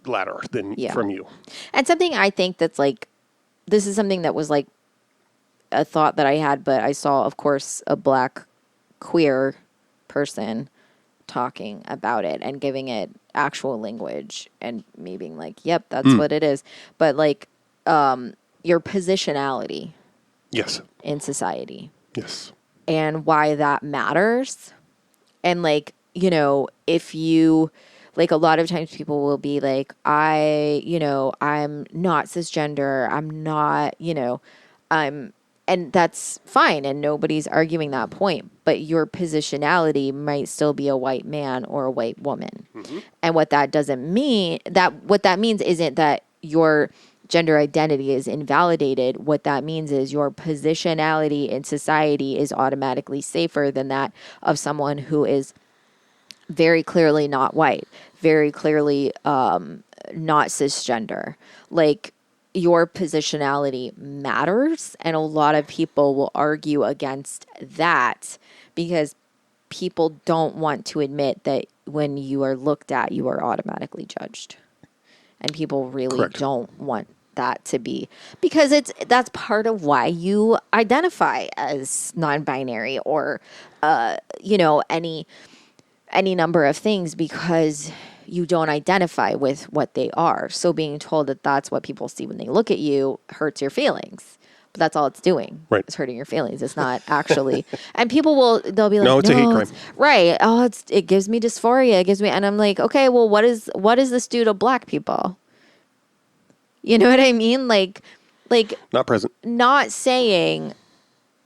ladder than Yeah. from you. And something I think that's like, this is something that was like a thought that I had, but I saw, of course, a Black queer person talking about it and giving it actual language, and me being like, yep, that's what it is. But like, your positionality Yes. in society Yes. and why that matters. And like, you know, if you, like, a lot of times people will be like, I'm not cisgender. I'm not, and that's fine. And nobody's arguing that point, but your positionality might still be a white man or a white woman. And what that means isn't that your gender identity is invalidated. What that means is your positionality in society is automatically safer than that of someone who is very clearly not white, very clearly not cisgender. Like, your positionality matters, and a lot of people will argue against that because people don't want to admit that when you are looked at, you are automatically judged. And people really Correct. don't want that to be, because that's part of why you identify as non-binary or any number of things, because you don't identify with what they are. So being told that that's what people see when they look at you hurts your feelings. But that's all it's doing. Right. It's hurting your feelings. It's not actually. And people they'll be like, No, it's a hate crime. Right. Oh, it gives me dysphoria. It gives me, and I'm like, okay, well, what does this do to black people? You know what I mean? Like Not present. not saying,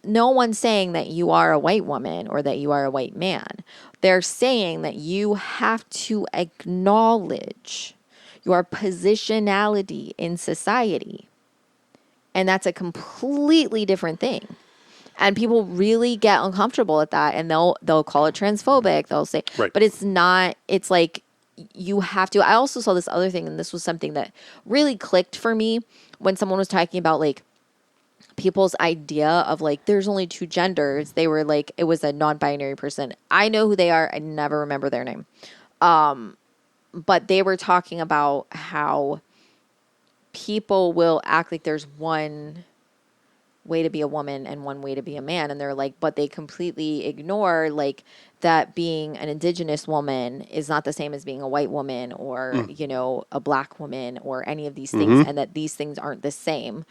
no one's saying that you are a white woman or that you are a white man. They're saying that you have to acknowledge your positionality in society. And that's a completely different thing. And people really get uncomfortable at that, and they'll call it transphobic. They'll say, Right. But it's not. It's like you have to. I also saw this other thing, and this was something that really clicked for me when someone was talking about like people's idea of like there's only two genders. They were like, it was a non-binary person. I know who they are. I never remember their name. But they were talking about how people will act like there's one way to be a woman and one way to be a man. And they're like, but they completely ignore like that being an indigenous woman is not the same as being a white woman or, you know, a black woman or any of these things. And that these things aren't the same.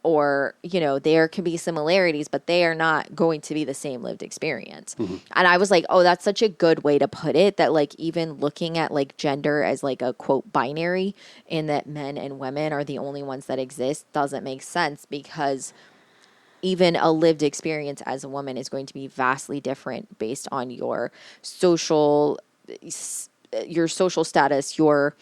Or, you know, there can be similarities, but they are not going to be the same lived experience. And I was like, oh, that's such a good way to put it, that like even looking at like gender as like a quote binary and that men and women are the only ones that exist doesn't make sense, because even a lived experience as a woman is going to be vastly different based on your social status, your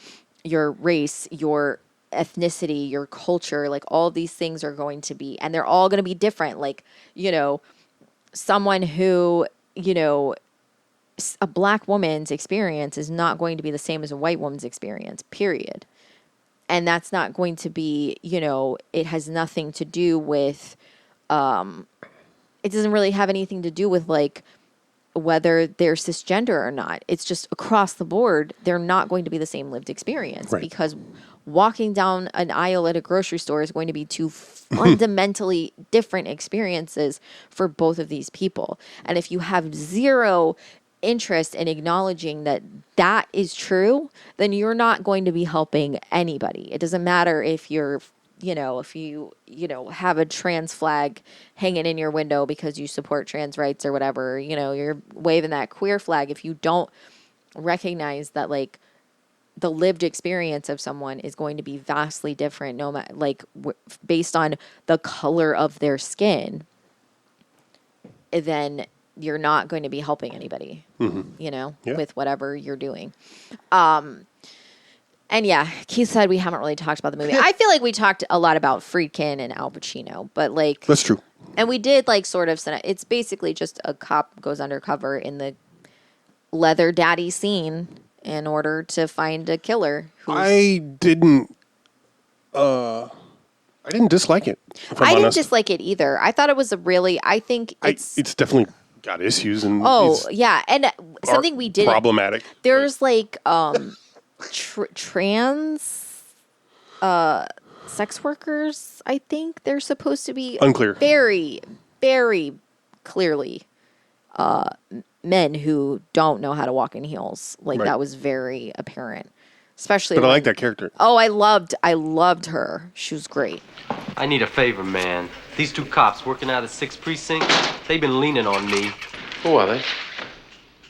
race, your ethnicity, your culture, like all of these things are going to be, and they're all going to be different. Like, you know, someone who, you know, a black woman's experience is not going to be the same as a white woman's experience, period. And that's not going to be, you know, it has nothing to do with, it doesn't really have anything to do with like whether they're cisgender or not. It's just across the board, they're not going to be the same lived experience, Right. because walking down an aisle at a grocery store is going to be two fundamentally different experiences for both of these people. And if you have zero interest in acknowledging that that is true, then you're not going to be helping anybody. It doesn't matter if you're, you know, if you have a trans flag hanging in your window because you support trans rights or whatever, you know, you're waving that queer flag. If you don't recognize that, like, the lived experience of someone is going to be vastly different, no matter, like, based on the color of their skin, then you're not going to be helping anybody, you know, with whatever you're doing. And yeah, Keith said we haven't really talked about the movie. I feel like we talked a lot about Friedkin and Al Pacino, but like... That's true. And we did like sort of... It's basically just a cop goes undercover in the leather daddy scene in order to find a killer. I didn't dislike it. If I'm I didn't honest. dislike it either. I thought it was a really... I think it's... It's definitely got issues and yeah. And something we did... problematic. There's like... trans sex workers, I think they're supposed to be Unclear. very, very clearly men who don't know how to walk in heels. Like Right. that was very apparent. Especially But I when- like that character. Oh, I loved her. She was great. I need a favor, man. These two cops working out of 6th Precinct, they've been leaning on me. Who are they?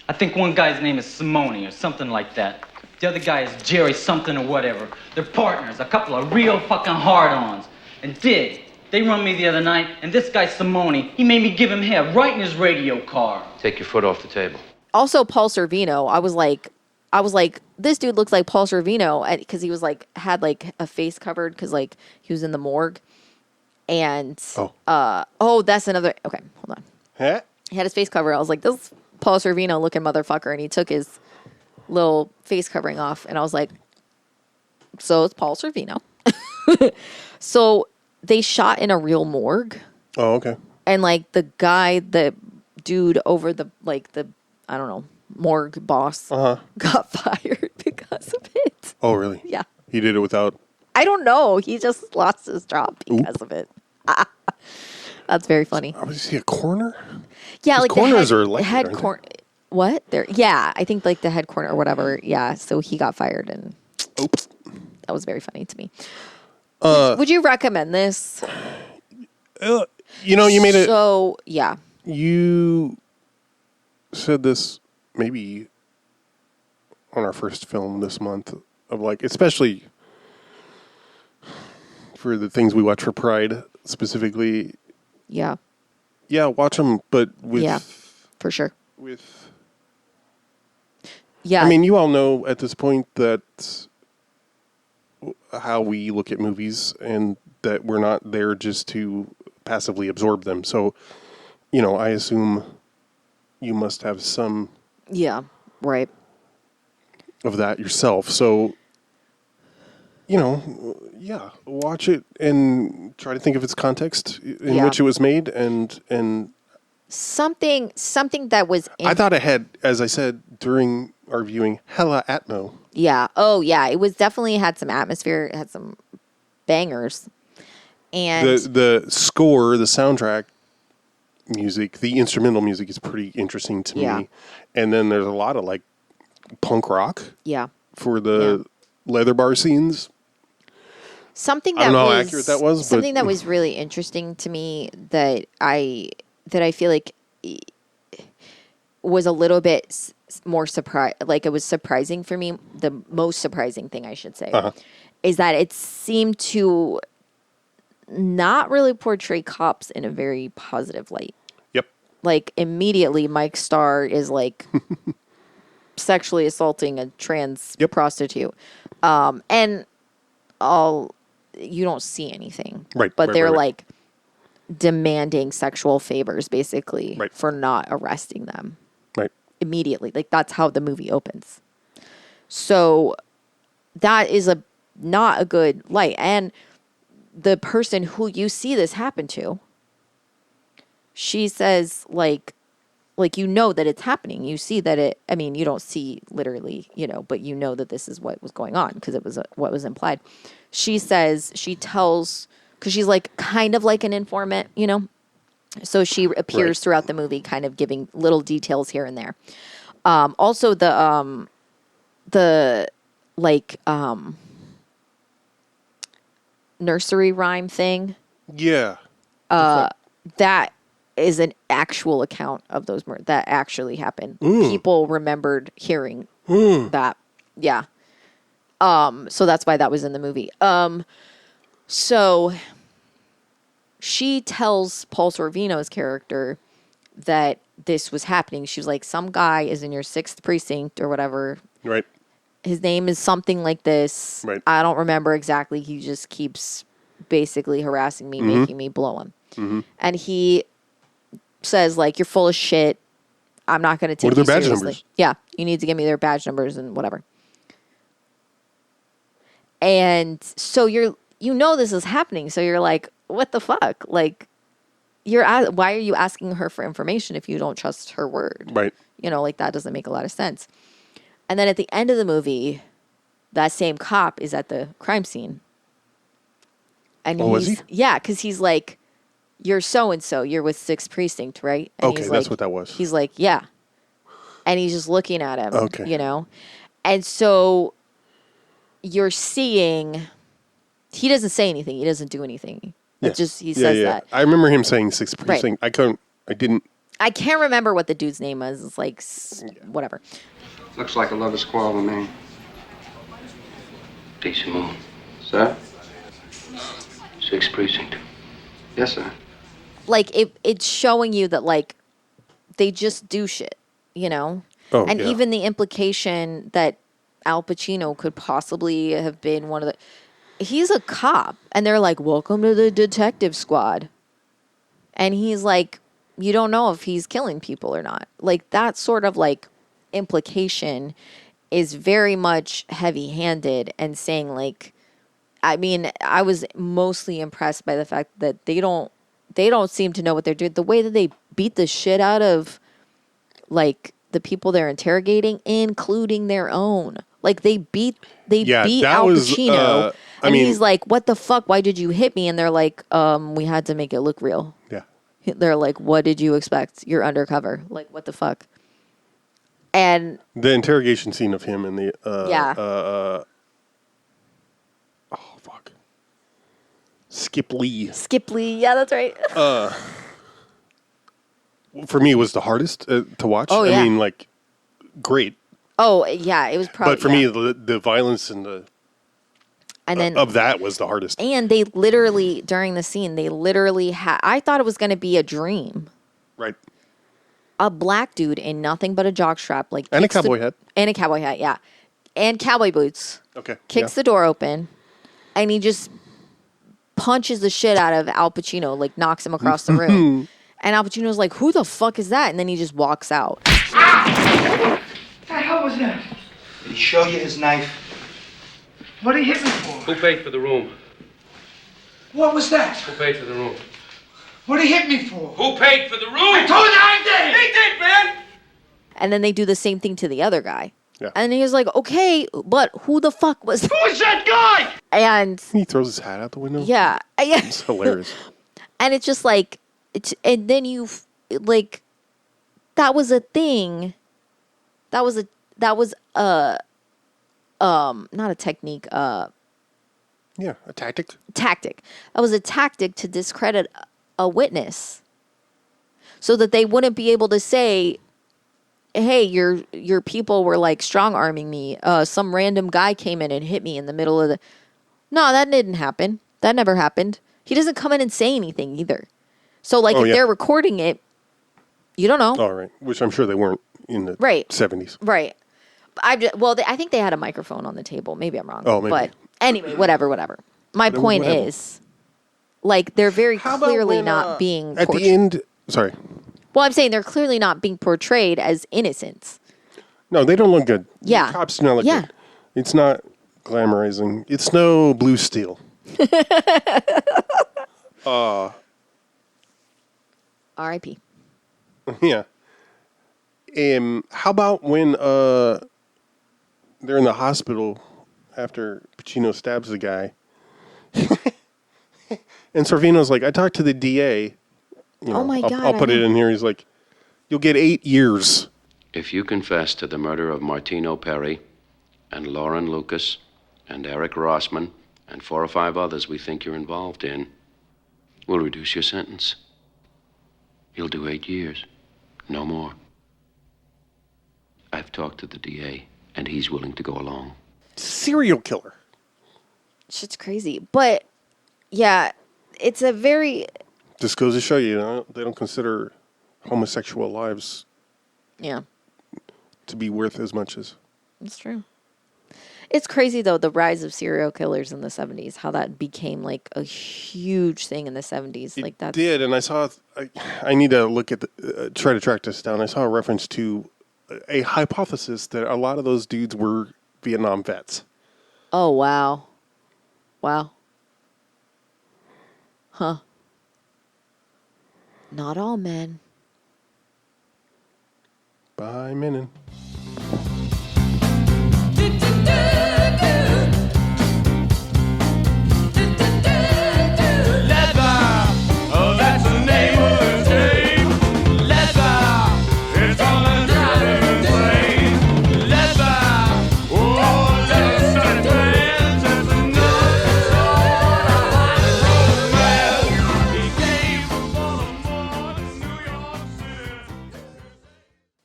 I think one guy's name is Simone or something like that. The other guy is Jerry something or whatever. They're partners, a couple of real fucking hard-ons. And they run me the other night, and this guy Simone, he made me give him hair right in his radio car. Take your foot off the table. Also, Paul Sorvino, I was like, this dude looks like Paul Sorvino, because he was like, had like a face covered because like he was in the morgue. And, that's another, okay, hold on. Huh? He had his face covered. I was like, this is Paul Sorvino looking motherfucker. And he took his little face covering off. And I was like, so it's Paul Sorvino. So they shot in a real morgue. Oh, okay. And like the dude over the I don't know, morgue boss got fired because of it. Oh, really? Yeah. He did it without... I don't know. He just lost his job because of it. That's very funny. Was he a coroner? Yeah, His like coroners the are elected, head aren't they? What? There? Yeah, I think like the head corner or whatever. Yeah, so he got fired, and Oops. that was very funny to me. Would you recommend this? You know, you made it. So yeah, You said this maybe on our first film this month of like, especially for the things we watch for Pride specifically. yeah, Yeah, watch them, but with yeah, for sure. with. Yeah, I mean, you all know at this point that how we look at movies and that we're not there just to passively absorb them. So, you know, I assume you must have some yeah, right. of that yourself. So, you know, yeah, watch it and try to think of its context in Yeah. which it was made. And Something that was. I thought it had, as I said during our viewing, hella atmo. Yeah. Oh, yeah. It was definitely had some atmosphere. It had some bangers. And The score, the soundtrack music, the instrumental music is pretty interesting to Yeah. me. And then there's a lot of like punk rock yeah, for the leather bar scenes. something that I don't know was how accurate that was, something but that was really interesting to me that I feel like was a little bit more surprise. Like it was surprising for me. The most surprising thing I should say is that it seemed to not really portray cops in a very positive light. Yep. Like immediately Mike Starr is like sexually assaulting a trans prostitute. And you don't see anything. Right, But right, they're right, right. like demanding sexual favors basically Right. for not arresting them Right. immediately. Like that's how the movie opens. So that is not a good light. And the person who you see this happen to, she says like you know that it's happening. You see that you don't see literally, but you know that this is what was going on because it was what was implied. She tells, because she's like kind of like an informant, so she appears throughout the movie kind of giving little details here and there. Also the nursery rhyme thing, Yeah. that is an actual account of those that actually happened. People remembered hearing that. Yeah. So that's why that was in the movie. So she tells Paul Sorvino's character that this was happening. She was like, some guy is in your 6th precinct or whatever. Right. His name is something like this. Right. I don't remember exactly. He just keeps basically harassing me, making me blow him. Mm-hmm. And he says, like, you're full of shit. I'm not going to take What are you their badge seriously. numbers? Yeah, you need to give me their badge numbers and whatever. And so this is happening. So you're like, what the fuck? Like, why are you asking her for information if you don't trust her word? Right. Like that doesn't make a lot of sense. And then at the end of the movie, that same cop is at the crime scene. And was he? Yeah, because he's like, you're so-and-so, you're with 6th Precinct, right? And Okay, he's that's like, what that was. He's like, yeah. And he's just looking at him, Okay. And so you're seeing, he doesn't say anything. He doesn't do anything. Yeah. He says that. I remember him saying 6th precinct. Right. I didn't. I can't remember what the dude's name is. It's like, whatever. Looks like a lover's quarrel to me. Decent moon. Sir? 6th precinct. Yes, sir. Like, it's showing you that, like, they just do shit, Oh, and yeah. even the implication that Al Pacino could possibly have been one of the... He's a cop, and they're like, welcome to the detective squad. And he's like, you don't know if he's killing people or not. Like, that sort of, like, implication is very much heavy-handed and saying, like... I mean, I was mostly impressed by the fact that they don't seem to know what they're doing. The way that they beat the shit out of, like, the people they're interrogating, including their own. Like, they beat Al Pacino, and he's like, what the fuck? Why did you hit me? And they're like, we had to make it look real. Yeah. They're like, what did you expect? You're undercover. Like, what the fuck? And the interrogation scene of him and the Skip Lee. Skip Lee, yeah, that's right. For me, it was the hardest to watch. Oh, yeah. I mean, like, great. Oh, yeah, it was probably. But for me, the violence and of that was the hardest. And they literally, during the scene, I thought it was going to be a dream. Right. A black dude in nothing but a jockstrap, like, and a cowboy hat. And a cowboy hat, yeah. And cowboy boots. Okay. Kicks the door open, and he just punches the shit out of Al Pacino, like knocks him across the room. And Al Pacino's like, who the fuck is that? And then he just walks out. What the hell was that? Did he show you his knife? What did he hit me for? Who paid for the room? What was that? Who paid for the room? What did he hit me for? Who paid for the room? I told you I did! He did, man! And then they do the same thing to the other guy. Yeah. And he was like, okay, but who the fuck was that? Who is that guy? And he throws his hat out the window. Yeah. It's hilarious. And it's just like, and then like, that was a thing. That was not a technique, yeah, a tactic. That was a tactic to discredit a witness so that they wouldn't be able to say, hey, your people were like strong arming me. Some random guy came in and hit me in the middle of No, that didn't happen. That never happened. He doesn't come in and say anything either. So like if they're recording it, you don't know. All right. Which I'm sure they weren't in the 70s. Right. I think they had a microphone on the table. Maybe I'm wrong. Oh, maybe. But anyway, whatever. My point is, like, they're very clearly not being at the end. Sorry. Well, I'm saying they're clearly not being portrayed as innocents. No, they don't look good. Yeah. The cops do not look good. It's not glamorizing. It's no Blue Steel. R.I.P. Yeah. How about when they're in the hospital after Pacino stabs the guy, and Sorvino's like, "I talked to the DA." Oh my God! I'll put it in here. He's like, "You'll get 8 years." If you confess to the murder of Martino Perry and Lauren Lucas and Eric Rossman and 4 or 5 others we think you're involved in, we'll reduce your sentence. You'll do 8 years, no more. I've talked to the DA, and he's willing to go along. Serial killer. Shit's crazy. But, yeah, it's a very... Just goes to show you, they don't consider homosexual lives to be worth as much as... That's true. It's crazy, though, the rise of serial killers in the 70s, how that became, like, a huge thing in the 70s. Like that did, and I saw... I need to look at try to track this down. I saw a reference to a hypothesis that a lot of those dudes were Vietnam vets. Oh, wow. Wow. Huh. Not all men. Bye, Menon.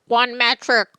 One metric.